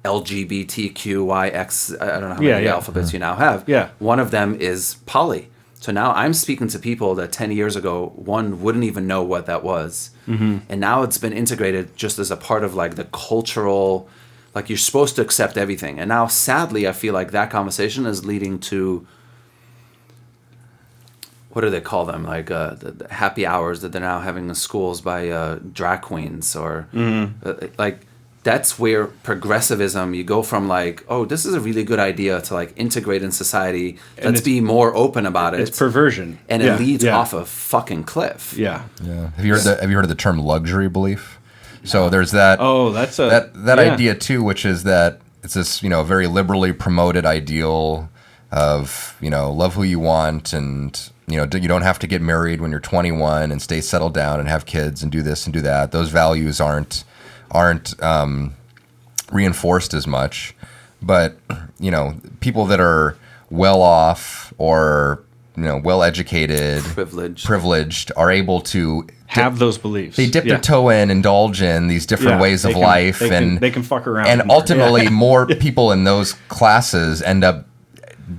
LGBTQYX, I don't know how many alphabets you now have, one of them is poly. So now I'm speaking to people that 10 years ago, one wouldn't even know what that was. Mm-hmm. And now it's been integrated just as a part of the cultural... Like, you're supposed to accept everything. And now, sadly, I feel like that conversation is leading to, what do they call them? Like the happy hours that they're now having in schools by drag queens. Or, that's where progressivism, you go from oh, this is a really good idea to integrate in society. Let's be more open about it. It's perversion. And it leads off a fucking cliff. Yeah. Have you heard of the term luxury belief? So there's that. Oh, that's that idea too, which is that it's this very liberally promoted ideal of love who you want, and you don't have to get married when you're 21 and stay settled down and have kids and do this and do that. Those values aren't reinforced as much, but people that are well off or well educated, privileged are able to have those beliefs. They dip their toe in, indulge in these different ways of life, and they can fuck around. And ultimately, more people in those classes end up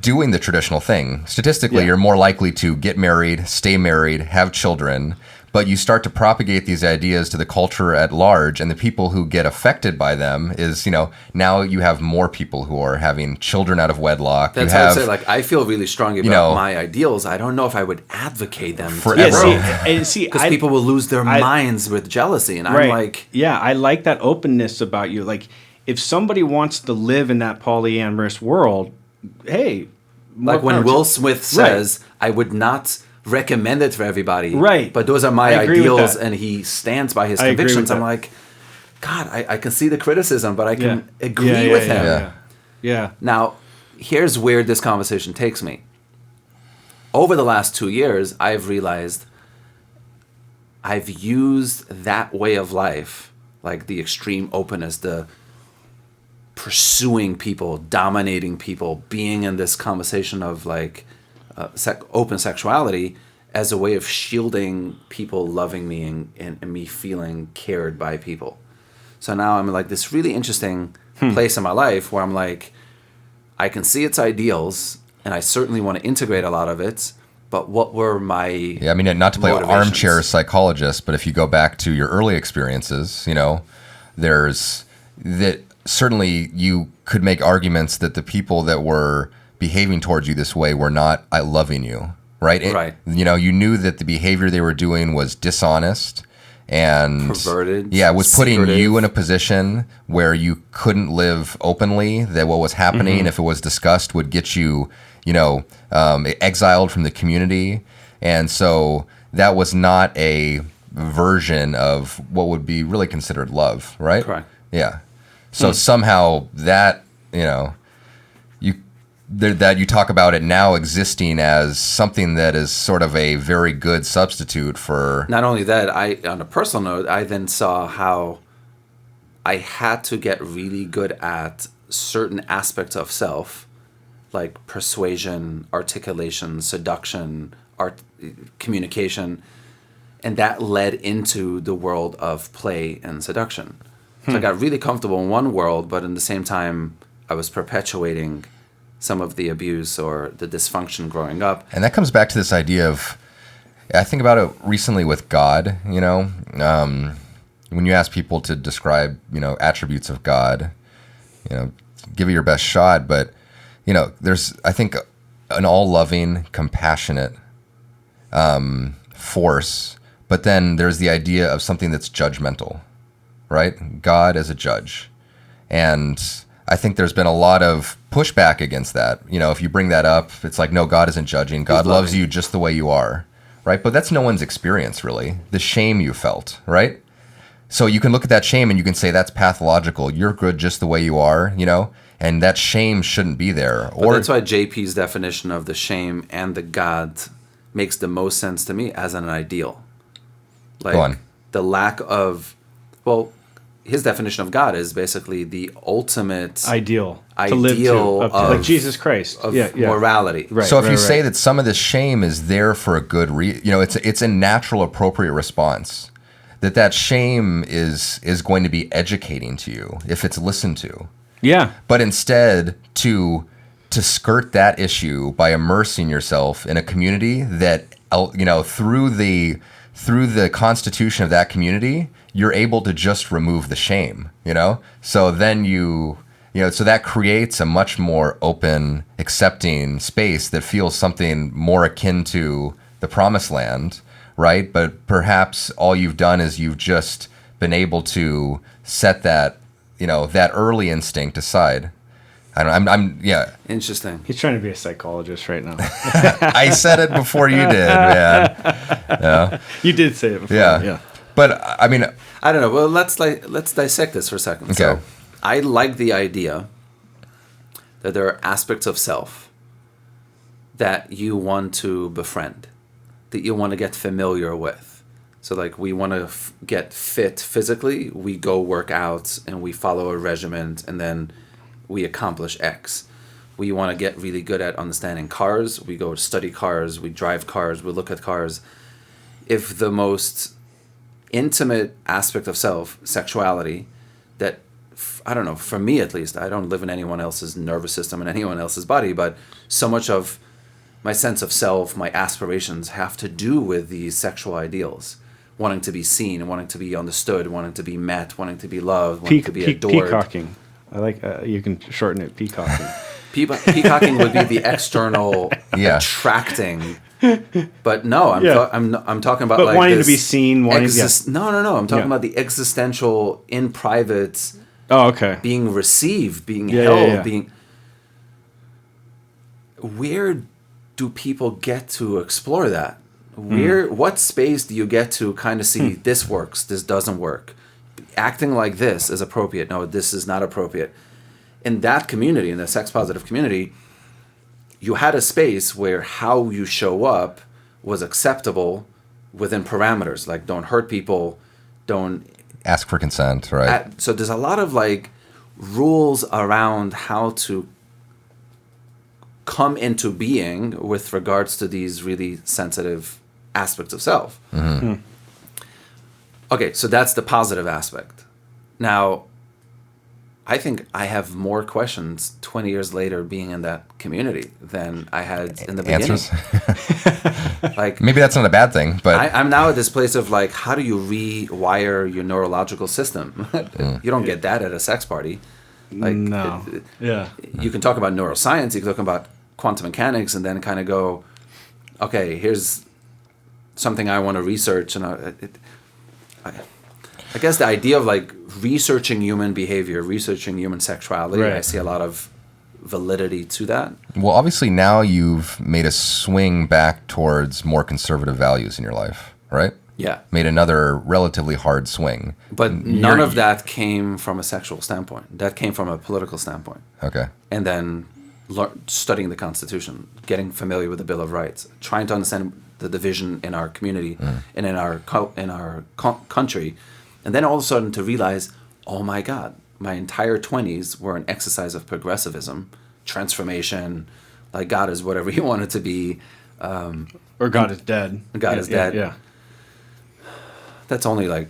doing the traditional thing. Statistically, you're more likely to get married, stay married, have children. But you start to propagate these ideas to the culture at large, and the people who get affected by them is, now you have more people who are having children out of wedlock. That's what I say. I feel really strongly about my ideals. I don't know if I would advocate them forever. Because people will lose their minds with jealousy, and I'm like... Yeah, I like that openness about you. If somebody wants to live in that polyamorous world, hey... when Will Smith says, I would not... recommend it for everybody, right? But those are my ideals, and he stands by his convictions. I'm like, God, I can see the criticism, but I can agree with him. Yeah. Now, here's where this conversation takes me. Over the last 2 years, I've realized I've used that way of life, the extreme openness, the pursuing people, dominating people, being in this conversation of open sexuality as a way of shielding people loving me and me feeling cared by people. So now I'm this really interesting place in my life where I'm I can see its ideals, and I certainly want to integrate a lot of it, but what were my not to play armchair psychologist, but if you go back to your early experiences, there's that certainly you could make arguments that the people that were behaving towards you this way were not loving you, right? Right. You knew that the behavior they were doing was dishonest and perverted. Yeah, was putting you in a position where you couldn't live openly. That what was happening, if it was discussed, would get you, exiled from the community. And so that was not a version of what would be really considered love, right? Correct. Yeah. So somehow that, that you talk about it now existing as something that is sort of a very good substitute for... Not only that, on a personal note, I then saw how I had to get really good at certain aspects of self, like persuasion, articulation, seduction, communication, and that led into the world of play and seduction. So I got really comfortable in one world, but in the same time, I was perpetuating some of the abuse or the dysfunction growing up. And that comes back to this idea of, I think about it recently with God, when you ask people to describe, attributes of God, give it your best shot. But, there's, I think, an all-loving, compassionate force. But then there's the idea of something that's judgmental, right? God as a judge. And I think there's been a lot of pushback against that. If you bring that up, it's like, no, God isn't judging. God loves you just the way you are, right? But that's no one's experience, really. The shame you felt, right? So you can look at that shame and you can say that's pathological. You're good just the way you are, and that shame shouldn't be there. But that's why JP's definition of the shame and the God makes the most sense to me as an ideal. Like, go on. The lack of, his definition of God is basically the ultimate ideal to live to, like Jesus Christ, of morality. Right. So if you say that some of this shame is there for a good reason, it's a natural, appropriate response. That shame is going to be educating to you if it's listened to. Yeah. But instead, to skirt that issue by immersing yourself in a community that, through the constitution of that community, you're able to just remove the shame, So then so that creates a much more open, accepting space that feels something more akin to the promised land, right? But perhaps all you've done is you've just been able to set that, that early instinct aside. I'm Interesting. He's trying to be a psychologist right now. I said it before you did, man. Yeah. You did say it before. Yeah. But I mean, I don't know. Well, let's dissect this for a second. Okay. So, I like the idea that there are aspects of self that you want to befriend, that you want to get familiar with. So, like, we want to get fit physically. We go work out and we follow a regimen, and then we accomplish X. We want to get really good at understanding cars. We go study cars. We drive cars. We look at cars. If the most intimate aspect of self, sexuality, that, I don't know, for me at least, I don't live in anyone else's nervous system and anyone else's body, but so much of my sense of self, my aspirations have to do with these sexual ideals. Wanting to be seen, wanting to be understood, wanting to be met, wanting to be loved, wanting to be adored. Peacocking. I like, you can shorten it, peacocking. Peacocking would be the external attracting. But no, I'm talking about, but like, wanting to be seen, No. I'm talking about the existential, in private. Oh, okay. Being received, being held, being. Where do people get to explore that? What space do you get to kind of see this works, this doesn't work? Acting like this is appropriate. No, this is not appropriate. In that community, in the sex positive community, you had a space where how you show up was acceptable within parameters, like don't hurt people, don't ask for consent, right? So there's a lot of, like, rules around how to come into being with regards to these really sensitive aspects of self. Mm-hmm. Okay, so that's the positive aspect. Now, I think I have more questions 20 years later being in that community than I had in the beginning. Answers? Like, maybe that's not a bad thing, but I'm now at this place of, like, how do you rewire your neurological system? You don't get that at a sex party. Like, no. You can talk about neuroscience, you can talk about quantum mechanics, and then kind of go, okay, here's something I want to research. And I guess the idea of, like, researching human behavior, researching human sexuality, I see a lot of validity to that. Well, obviously now you've made a swing back towards more conservative values in your life, right? Yeah. Made another relatively hard swing. But none of that came from a sexual standpoint. That came from a political standpoint. Okay. And then studying the Constitution, getting familiar with the Bill of Rights, trying to understand the division in our community and in our country. And then all of a sudden to realize, oh my God, my entire 20s were an exercise of progressivism, transformation, like God is whatever you want it to be. Or God is dead. God is dead. Yeah. That's only like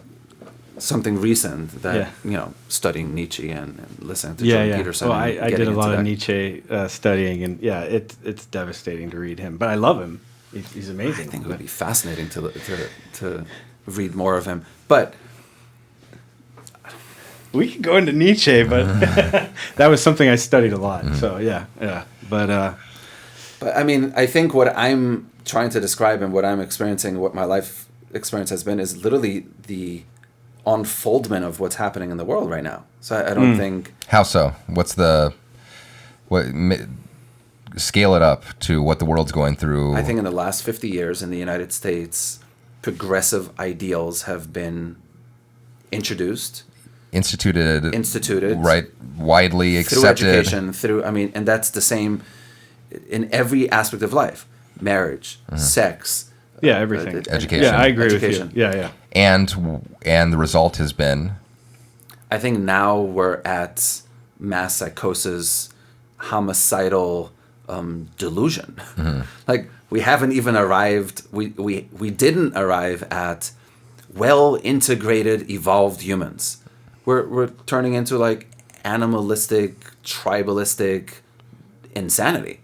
something recent that studying Nietzsche and listening to Jordan Peterson. Well, I did a lot of Nietzsche studying, and it's devastating to read him, but I love him. He's amazing. I think it would be fascinating to read more of him, but we could go into Nietzsche, but that was something I studied a lot. So but I mean, I think what I'm trying to describe and what I'm experiencing, what my life experience has been, is literally the unfoldment of what's happening in the world right now. So I don't think... How so? Scale it up to what the world's going through. I think in the last 50 years in the United States, progressive ideals have been instituted, right, widely accepted. Through education, and that's the same in every aspect of life. Marriage, sex. Everything. Education. Yeah, I agree with you. Yeah. And the result has been? I think now we're at mass psychosis, homicidal delusion. Like, we haven't even arrived, we didn't arrive at well-integrated, evolved humans. We're turning into, like, animalistic, tribalistic insanity.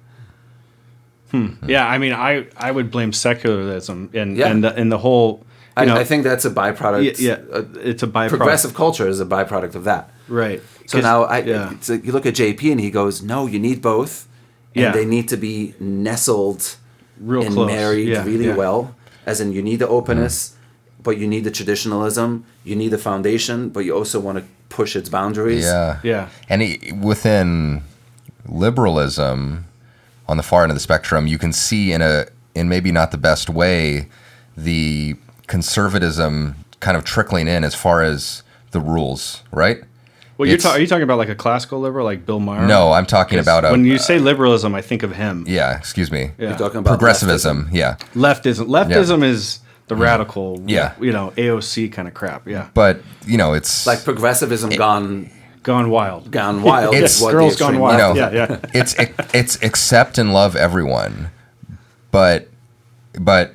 Yeah, I mean, I would blame secularism and the whole. I think that's a byproduct. It's a byproduct. Progressive culture is a byproduct of that. Right. So now so you look at JP and he goes, no, you need both, and they need to be nestled real and close. married really well. As in, you need the openness, but you need the traditionalism. You need the foundation, but you also want to push its boundaries. Yeah. And within liberalism, on the far end of the spectrum, you can see in maybe not the best way the conservatism kind of trickling in as far as the rules, right? Well, are you talking about like a classical liberal, like Bill Maher? No, I'm talking about when you say liberalism, I think of him. Yeah, excuse me. Yeah. You're talking about progressivism. Leftism. Leftism is the radical, AOC kind of crap. Yeah. But it's like progressivism gone wild. It's girls gone wild. It's accept and love everyone, but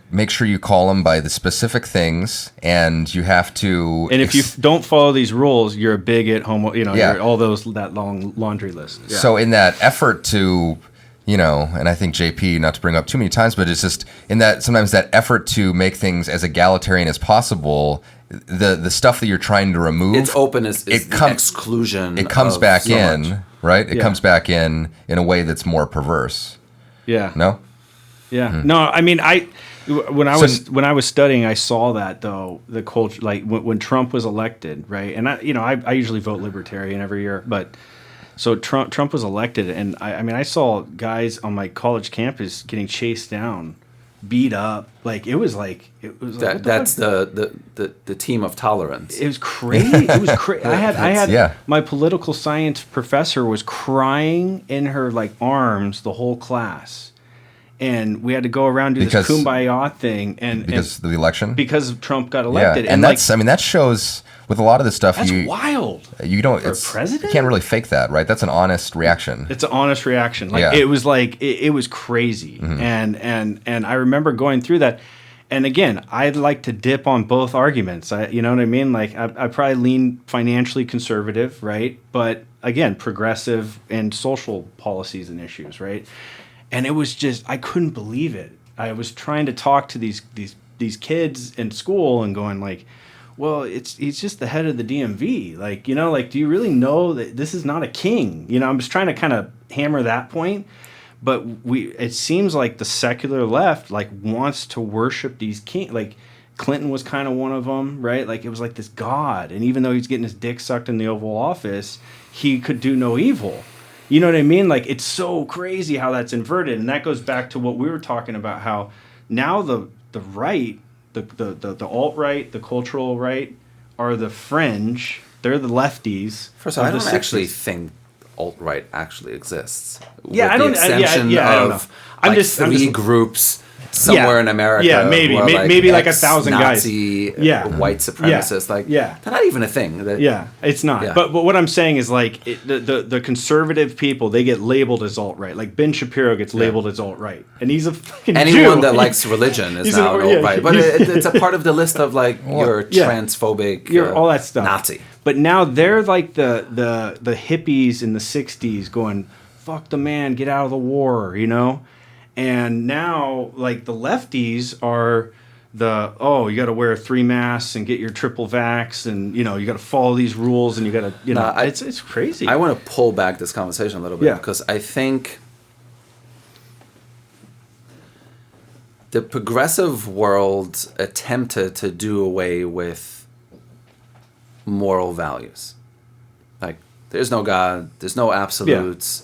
make sure you call them by the specific things, and you have to. And if you don't follow these rules, you're a bigot, homo. You're all that long laundry list. Yeah. So in that effort to, and I think JP, not to bring up too many times, but it's just in that sometimes that effort to make things as egalitarian as possible. The stuff that you're trying to remove, its openness is the exclusion. It comes back in, right? It comes back in a way that's more perverse. Yeah. No. Yeah. No. I mean, when I was studying, I saw that though the culture, like when Trump was elected, right? And I usually vote Libertarian every year, but so Trump was elected, and I saw guys on my college campus getting chased down, beat up. That's the team of tolerance. It was crazy. It was crazy. I had my political science professor was crying in her arms the whole class, and we had to go around this kumbaya thing, because of the election, because Trump got elected. And that's that shows with a lot of the stuff. That's wild. You don't. For a president? You can't really fake that, right? That's an honest reaction. It's an honest reaction. It was it was crazy, and I remember going through that. And again, I'd like to dip on both arguments. You know what I mean? I probably lean financially conservative, right? But again, progressive and social policies and issues, right? And it was just, I couldn't believe it. I was trying to talk to these kids in school and going well, he's just the head of the DMV. Do you really know that this is not a king? I'm just trying to kind of hammer that point. But it seems like the secular left wants to worship these kings. Clinton was kind of one of them, right? It was this god, and even though he's getting his dick sucked in the Oval Office, he could do no evil. You know what I mean? It's so crazy how that's inverted, and that goes back to what we were talking about. How now the right, the alt-right, the cultural right, are the fringe. They're the lefties. First of all, I don't actually think alt-right actually exists. Yeah, with I don't. The exception I don't know. of three groups somewhere in America. Yeah, maybe who are, maybe like 1,000 guys. Nazi, Yeah. white supremacists. Like, Yeah. they're not even a thing. It's not. Yeah. But what I'm saying is like the conservative people, they get labeled as alt-right. Like Ben Shapiro gets labeled as alt-right, and he's a fucking Anyone Jew. that likes religion is He's now an- an alt-right. yeah, But he's- it's a part of the list of like you're transphobic, You're all that stuff. Nazi. But now they're like the hippies in the '60s going, "Fuck the man, get out of the war," you know. And now, like the lefties are you got to wear 3 masks and get your triple vax, and you got to follow these rules, and you got to, it's crazy. I want to pull back this conversation a little bit Yeah. because I think the progressive world attempted to do away with moral values. Like, there's no God, there's no absolutes.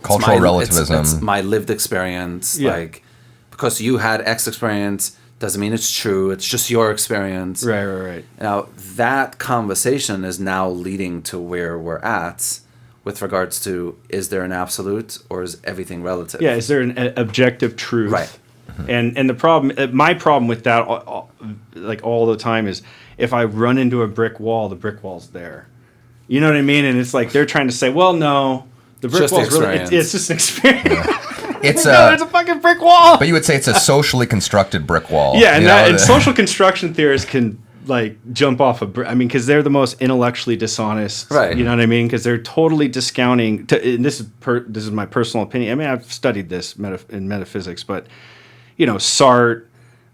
Cultural relativism. It's my lived experience. Yeah. Like, because you had X experience doesn't mean it's true. It's just your experience. Right. Now, that conversation is now leading to where we're at with regards to, is there an absolute or is everything relative? Yeah, is there an objective truth? Right. And the problem, my problem with that, like all the time, is if I run into a brick wall, the brick wall's there. You know what I mean? And it's like they're trying to say, well, no, the brick Just wall's really, experience. it's just an experience. It's There's a fucking brick wall. But you would say it's a socially constructed brick wall. Yeah, and you know, and social construction theorists can like jump off a brick. I mean, because they're the most intellectually dishonest. Right. You know what I mean? Because they're totally discounting. And this is my personal opinion. I mean, I've studied this in metaphysics, but Sartre,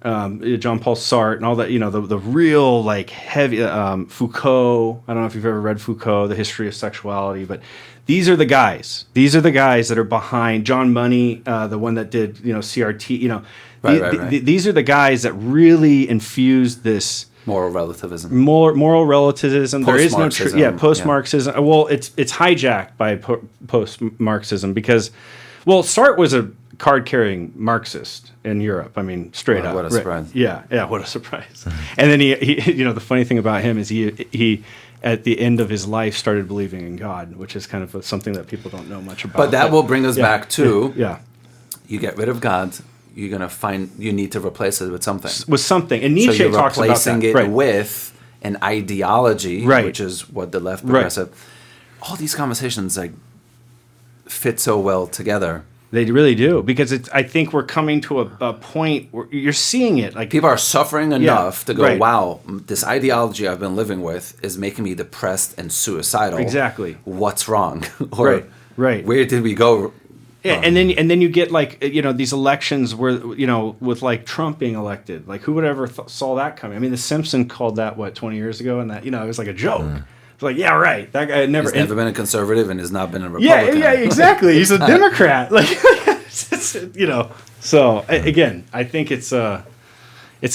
John Paul Sartre, and all that. The real like heavy Foucault. I don't know if you've ever read Foucault, The History of Sexuality, but these are the guys. These are the guys that are behind John Money, the one that did CRT. Right. These are the guys that really infused this Moral relativism. moral relativism. There is no Post-Marxism, post-Marxism. Well, it's hijacked by post-Marxism because, Sartre was a card-carrying Marxist in Europe. I mean, straight up. What a surprise. Yeah, what a surprise. And then he the funny thing about him is he at the end of his life started believing in God, which is kind of something that people don't know much about. But that will bring us back to you get rid of God. You're gonna find you need to replace it with something. With something, and Nietzsche so you're talks about replacing that. it Right. with an ideology, Right. which is what the left progressive. All these conversations like fit so well together. They really do, because I think we're coming to a point where you're seeing it. Like People are suffering enough to go, right. wow, this ideology I've been living with is making me depressed and suicidal. Exactly. What's wrong? Or Right. where did we go? Yeah, and then you get like these elections where with like Trump being elected, like who would ever saw that coming? I mean, The Simpsons called that 20 years ago, and that it was like a joke. It's like, yeah, right. That guy never. He's never been a conservative and has not been a Republican. Yeah, exactly. He's a Democrat. Like, So again, I think it's a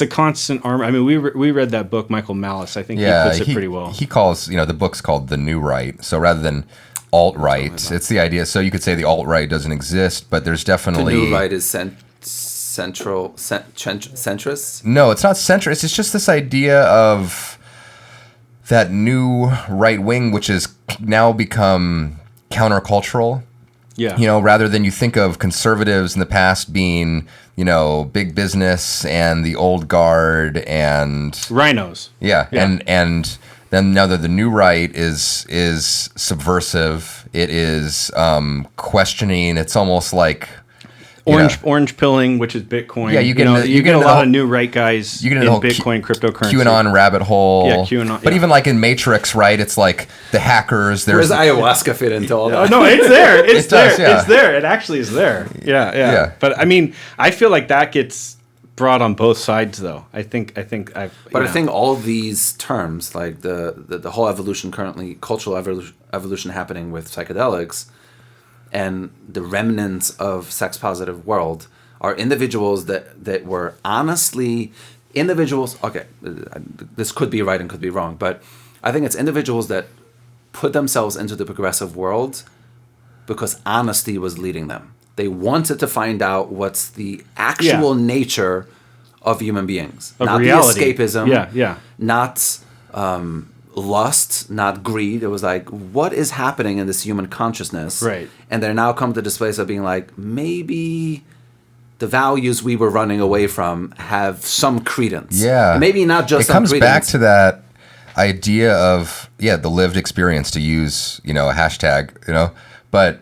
constant armor. I mean, we read that book, Michael Malice. I think he puts it pretty well. He calls the book's called The New Right. So rather than alt-right, it's the idea. So you could say the alt-right doesn't exist, but there's definitely The new right is centrist. No, it's not centrist. It's just this idea of that new right wing, which has now become countercultural. Yeah. Rather than you think of conservatives in the past being, big business and the old guard and Rhinos. Yeah. And then now that the new right is subversive, it is questioning. It's almost like Orange pilling, which is Bitcoin. Yeah, you get a lot of new right guys in Bitcoin cryptocurrency. QAnon rabbit hole. Yeah, QAnon. But even like in Matrix, right? It's like the hackers. Where's ayahuasca fit into all that? No, it's there. It's there. Does, yeah. It's there. It actually is there. Yeah. But I mean, I feel like that gets brought on both sides, though. I think all these terms, like the whole evolution currently, cultural evolution happening with psychedelics, and the remnants of sex-positive world are individuals that were honestly individuals. Okay, this could be right and could be wrong, but I think it's individuals that put themselves into the progressive world because honesty was leading them. They wanted to find out what's the actual nature of human beings, of not reality. The escapism, not lust, not greed. It was like, what is happening in this human consciousness? Right. And they're now come to this place of being like, maybe the values we were running away from have some credence. Yeah. And maybe not just it comes some back credence. to that idea of the lived experience, to use a hashtag, but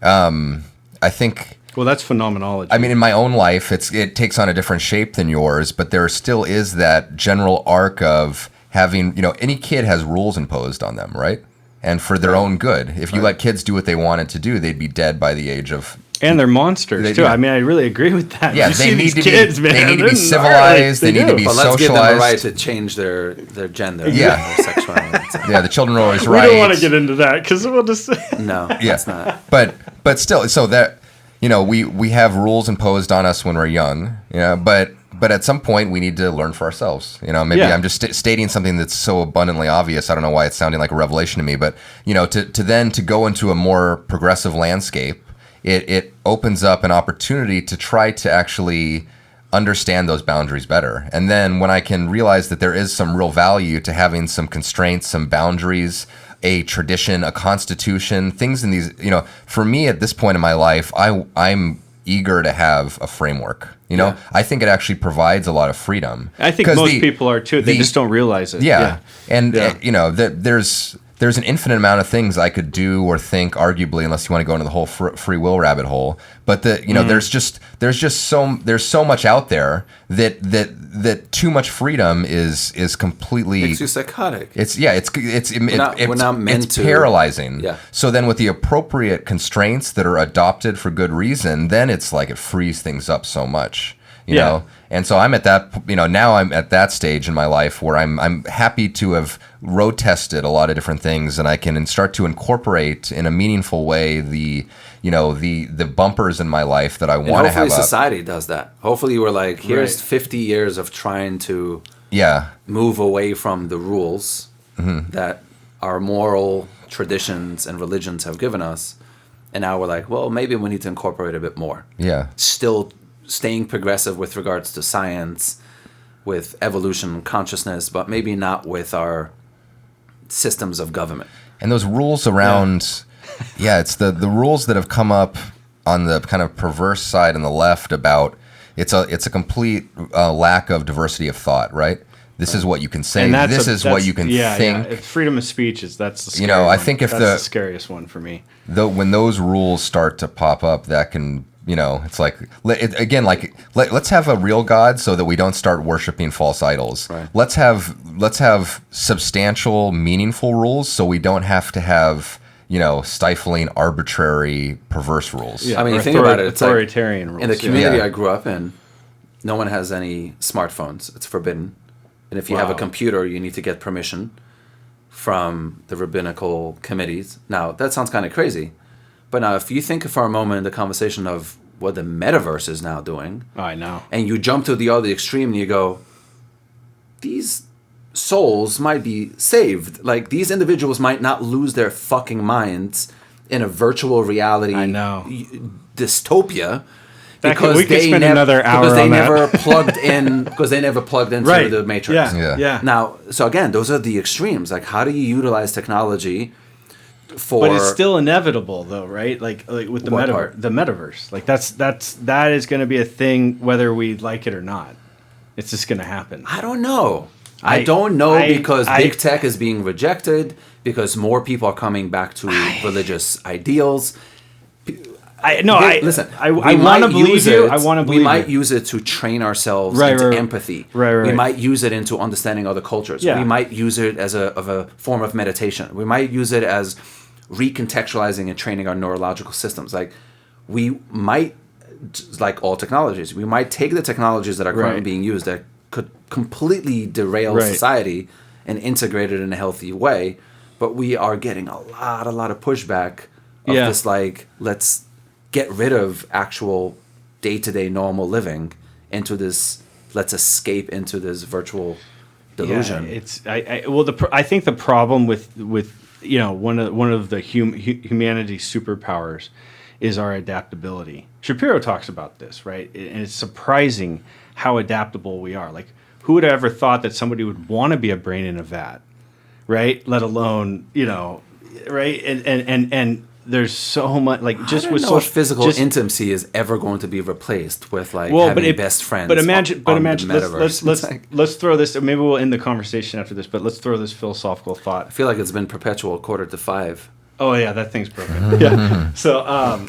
I think, well, that's phenomenology. I mean, in my own life it takes on a different shape than yours, but there still is that general arc of having, any kid has rules imposed on them, right? And for their own good. If you let kids do what they wanted to do, they'd be dead by the age of. And they're monsters too. Yeah. I mean, I really agree with that. Yeah, You they see need these to kids, be. man, They need to they're be civilized. They need to be But let's socialized. give them a right to change their gender, Yeah. their sexuality. Yeah, the children are always We right. don't want to get into that because we'll just. No, Yeah, it's not. but still, so that we have rules imposed on us when we're young, but at some point we need to learn for ourselves. Maybe Yeah. I'm just stating something that's so abundantly obvious. I don't know why it's sounding like a revelation to me, but to go into a more progressive landscape, it opens up an opportunity to try to actually understand those boundaries better. And then when I can realize that there is some real value to having some constraints, some boundaries, a tradition, a constitution, things in these, for me at this point in my life, I'm eager to have a framework. Yeah. I think it actually provides a lot of freedom. I think 'Cause most people are too. They just don't realize it. Yeah. And, Yeah. there's an infinite amount of things I could do or think, arguably, unless you want to go into the whole free will rabbit hole. But there's so much out there that too much freedom is completely Makes you psychotic. We're not meant to. paralyzing. Yeah. So then with the appropriate constraints that are adopted for good reason, then it's like it frees things up so much. You know? And so I'm at that, now I'm at that stage in my life where I'm happy to have road tested a lot of different things, and I can start to incorporate in a meaningful way the bumpers in my life that I want to have. Hopefully society does that. Hopefully we're like, here's 50 years of trying to move away from the rules that our moral traditions and religions have given us. And now we're like, well, maybe we need to incorporate a bit more. Yeah. Still staying progressive with regards to science, with evolution, consciousness, but maybe not with our systems of government. And those rules around, it's the rules that have come up on the kind of perverse side on the left about it's a complete lack of diversity of thought, right? This is what you can say. This is what you can think. Yeah. It's freedom of speech that's the scary I one. think that's the scariest one for me. When those rules start to pop up, that can. It's like, let's have a real God so that we don't start worshiping false idols. Right. Let's have substantial, meaningful rules so we don't have to have, stifling, arbitrary, perverse rules. Yeah. I mean, you think about it, it's authoritarian rules. In the community Yeah. I grew up in, no one has any smartphones. It's forbidden. And if you have a computer, you need to get permission from the rabbinical committees. Now, that sounds kind of crazy. But now, if you think for a moment the conversation of what the metaverse is now doing, I know, and you jump to the other extreme and you go, these souls might be saved. Like, these individuals might not lose their fucking minds in a virtual reality dystopia. Because we could spend another hour because they on never that. plugged into the matrix. Yeah. Now, so again, those are the extremes. Like, how do you utilize technology for? But it's still inevitable, though, right? Like with the What part? the metaverse. Like that is going to be a thing, whether we like it or not. It's just going to happen. I don't know. I don't know because big tech is being rejected, because more people are coming back to religious ideals. Listen. I want to believe you. I want to believe we might you. use it to train ourselves into empathy. Right. We might use it into understanding other cultures. Yeah. We might use it as a form of meditation. We might use it as recontextualizing and training our neurological systems. Like, we might, like all technologies, we might take the technologies that are currently being used that could completely derail society and integrate it in a healthy way. But we are getting a lot of pushback of this, like, let's get rid of actual day-to-day normal living into this, let's escape into this virtual delusion. Yeah, I think the problem with one of the humanity's superpowers is our adaptability. Shapiro talks about this, right? And it's surprising how adaptable we are. Like, who would have ever thought that somebody would want to be a brain in a vat, right? Let alone, right? And there's so much like just with social physical just, intimacy is ever going to be replaced with like best friends. But imagine, metaverse. let's throw this. Maybe we'll end the conversation after this. But let's throw this philosophical thought. I feel like it's been perpetual 4:45. Oh yeah, that thing's broken. Yeah. So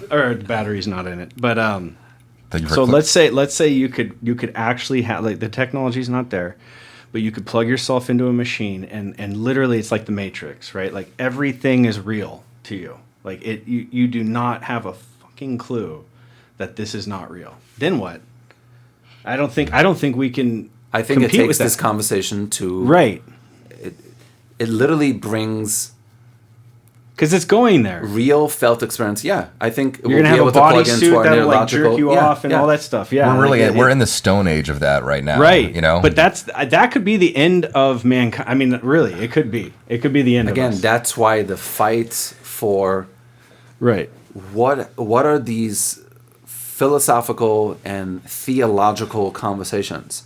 or the battery's not in it. But so let's say you could actually have like the technology's not there, but you could plug yourself into a machine and literally it's like the Matrix, right? Like everything is real to you. Like you do not have a fucking clue that this is not real. Then what? I don't think we can. I think it compete takes with this that. conversation to Right. It literally brings because it's going there. real felt experience. Yeah, I think You're gonna have a bodysuit that'll like jerk you off and all that stuff. Yeah, we're in the stone age of that right now. Right. You know, but that could be the end of mankind. I mean, really, it could be. It could be the end. Again, of us. that's why the fight for right. what are these philosophical and theological conversations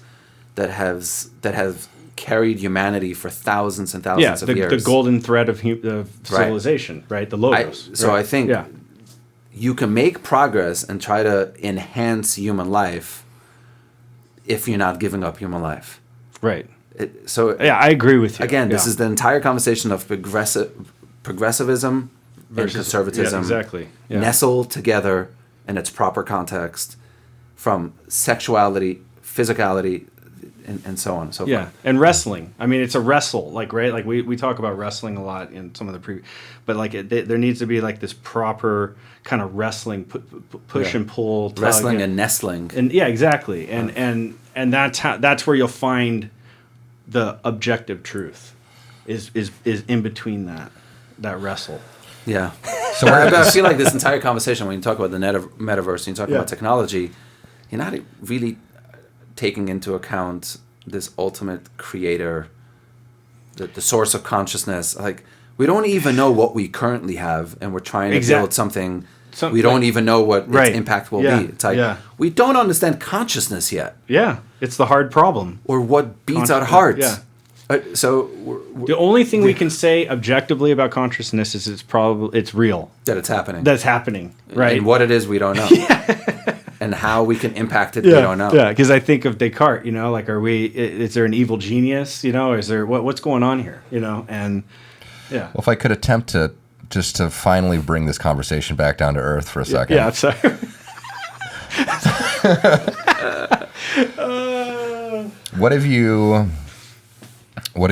that have carried humanity for thousands and thousands of years. The golden thread of civilization, right? The logos. I think you can make progress and try to enhance human life if you're not giving up human life. Right. I agree with you. Again, this is the entire conversation of progressivism versus conservatism. Exactly. Yeah. Nestled together in its proper context from sexuality, physicality, and so on and so forth. Yeah, and wrestling. I mean, it's a wrestle, like, right? Like, we talk about wrestling a lot in some of the previous... But, like, there needs to be, like, this proper kind of wrestling, push and pull. Wrestling and nestling. And yeah, exactly. And that's where you'll find the objective truth is in between that wrestle. Yeah. So I feel like this entire conversation, when you talk about the metaverse and you talk about technology, you're not really taking into account this ultimate creator, the source of consciousness. Like, we don't even know what we currently have, and we're trying to build something we don't even know what its impact will be. It's like, we don't understand consciousness yet. Yeah, it's the hard problem. Or what beats our hearts. Yeah. So the only thing we can say objectively about consciousness is it's real. That it's happening. That's happening, right? And what it is, we don't know. And how we can impact it, we don't know. Yeah, because I think of Descartes, like, is there an evil genius, is there, what's going on here, and yeah. Well, if I could attempt to finally bring this conversation back down to earth for a second. Yeah, I'm sorry. What have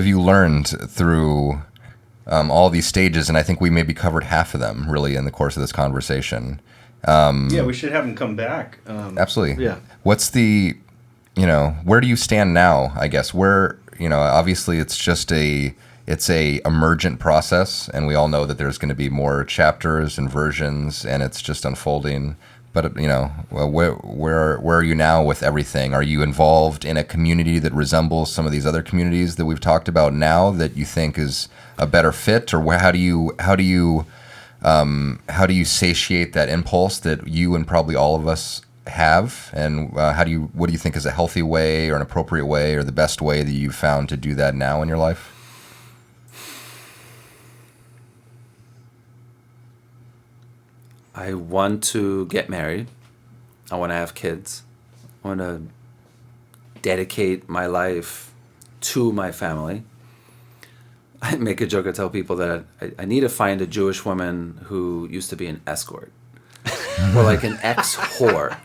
you learned through all these stages? And I think we maybe covered half of them, really, in the course of this conversation. We should have him come back. Absolutely. Yeah. What's the, where do you stand now, I guess? Where, obviously it's a emergent process, and we all know that there's going to be more chapters and versions, and it's just unfolding. But, where are you now with everything? Are you involved in a community that resembles some of these other communities that we've talked about now that you think is a better fit? Or how do you satiate that impulse that you and probably all of us have? And what do you think is a healthy way or an appropriate way or the best way that you've found to do that now in your life? I want to get married. I want to have kids. I want to dedicate my life to my family. I make a joke. I tell people that I need to find a Jewish woman who used to be an escort, or like an ex-whore.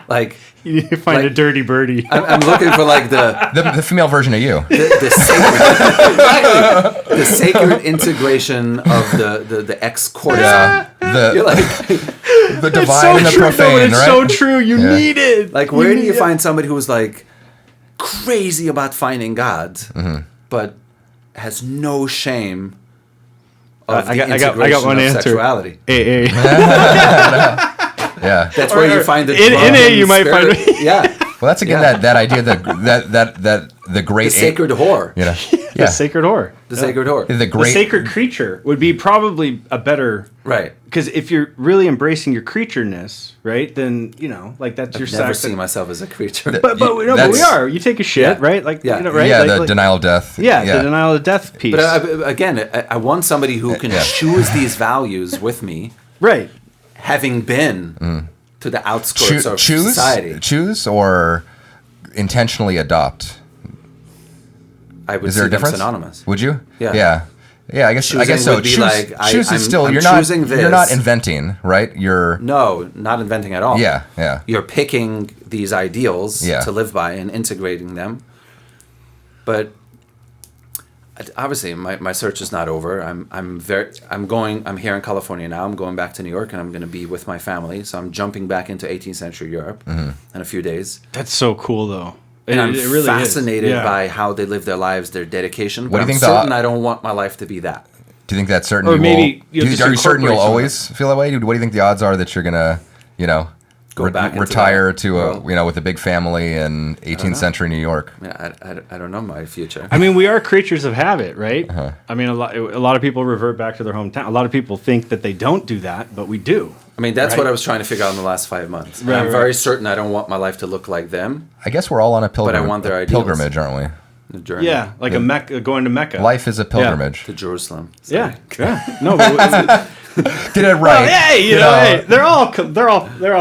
Like, you need to find a dirty birdie. I'm looking for like the female version of you. The sacred integration of the ex-courtesan. Yeah. You're like, the divine and the profane, it's right? so true. You need it. Like, where do you find somebody who's like crazy about finding God, but has no shame of the integration I got one of answer. sexuality? AA. Yeah. That's where you find the in AA. You might find yeah. Well, that's again that idea that the great The sacred whore. You know, The sacred whore. The sacred whore. the The great sacred creature would be probably a better... Right. Because if you're really embracing your creatureness, right, then, like, that's your I've never sac- seen myself as a creature. But we That's- are. You take a shit, Yeah. right? Like, Yeah. right? yeah, Like- the like- denial of death. Yeah, the denial of death piece. But again, I want somebody who can Yeah. choose these values with me, right. having been to the outskirts of choose society. or intentionally adopt. I would Is there see a them difference? synonymous. Would you? Yeah. I guess Choosing so. would be Choose, like, choose I'm- is still I'm you're not choosing you're not this. inventing, right? You're No, not inventing at all. yeah. You're picking these ideals Yeah. to live by and integrating them. But obviously, my search is not over. I'm here in California now. I'm going back to New York, and I'm going to be with my family. So I'm jumping back into 18th century Europe in a few days. That's so cool, though. And I'm it really fascinated is. Yeah. by how they live their lives, their dedication. What But do you I'm think the- certain I don't want my life to be that. Do you think that's certain? Or you maybe will, you'll just are you certain you'll incorporate some of always feel that way? What do you think the odds are that you're gonna, Go back into retire that to world. with a big family in 18th century New York? I mean, I don't know my future. I mean, we are creatures of habit, right? Uh-huh. I mean, a lot of people revert back to their hometown. A lot of people think that they don't do that, but we do. I mean, that's Right. what I was trying to figure out in the last 5 months. And Right, I'm right. very certain I don't want my life to look like them. I guess we're all on a want their ideals. pilgrimage, aren't we? The journey Yeah, like a Mecca, going to Mecca. Life is a pilgrimage. to Jerusalem. Yeah, yeah. No, but Get it right. hey, hey, they're all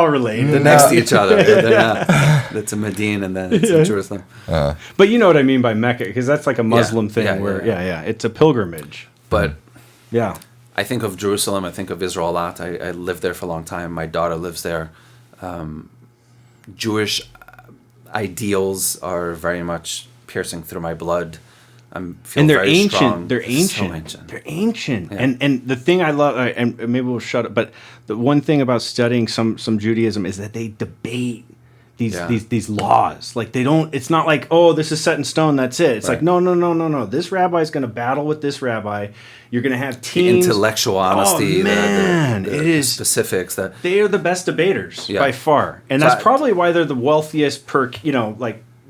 related. They're next to each other. They're not. That's in Medina and then it's in Jerusalem. But you know what I mean by Mecca, because that's like a Muslim thing yeah, where, yeah. it's a pilgrimage. But Yeah. I think of Jerusalem. I think of Israel a lot. I lived there for a long time. My daughter lives there. Jewish ideals are very much piercing through my blood. Feel And they're very ancient. strong. They're ancient. So ancient. They're ancient. Yeah. And the thing I love, and maybe we'll shut up, but the one thing about studying some Judaism is that they debate these laws. Like they don't. It's not like, oh, this is set in stone. That's it. It's Right. like no. This rabbi is going to battle with this rabbi. You're going to have The teams. intellectual honesty. Oh, man, the it is specifics. That They are the best debaters Yeah. by far, and So that's probably why they're the wealthiest per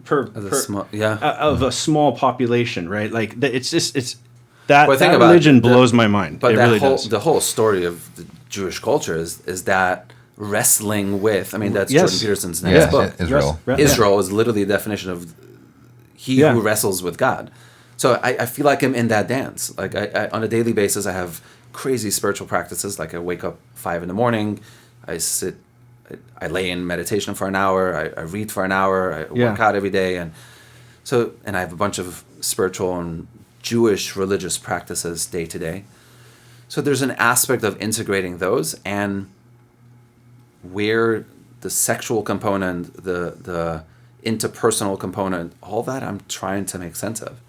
of a small population, right? Like it's that, Well, think that about religion the- blows my mind. But it that really whole does. the whole story of the Jewish culture is that wrestling with. I mean, that's Yes. Jordan Peterson's next Yeah, book. Israel. Israel is literally the definition of he who wrestles with God. So I feel like I'm in that dance. Like I on a daily basis, I have crazy spiritual practices. Like I wake up 5 a.m. I lay in meditation for an hour. I read for an hour. I work out every day, and I have a bunch of spiritual and Jewish religious practices day to day. So there's an aspect of integrating those, and where the sexual component, the interpersonal component, all that I'm trying to make sense of.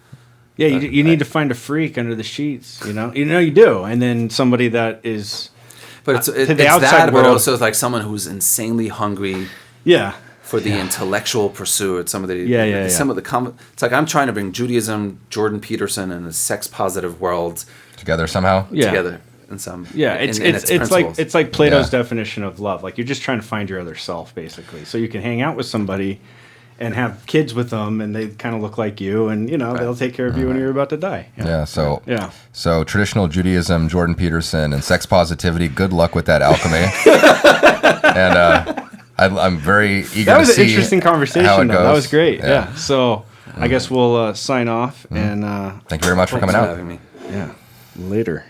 Yeah, you need to find a freak under the sheets. You do, and then somebody that is. But it's the it's outside that, but world- also like someone who's insanely hungry Yeah. for the intellectual pursuit. Some of the it's like I'm trying to bring Judaism, Jordan Peterson, and a sex positive world Together somehow. together in some It's like Plato's Yeah. definition of love. Like you're just trying to find your other self, basically. So you can hang out with somebody and have kids with them, and they kind of look like you, and they'll take care of you when you're about to die. Yeah. So Yeah. So traditional Judaism, Jordan Peterson, and sex positivity. Good luck with that alchemy. And I'm very eager. That was to an see interesting how conversation. it Though. That goes. was great. Yeah. So I guess we'll sign off and Thank you very much for Thanks coming for out. having me. yeah, later.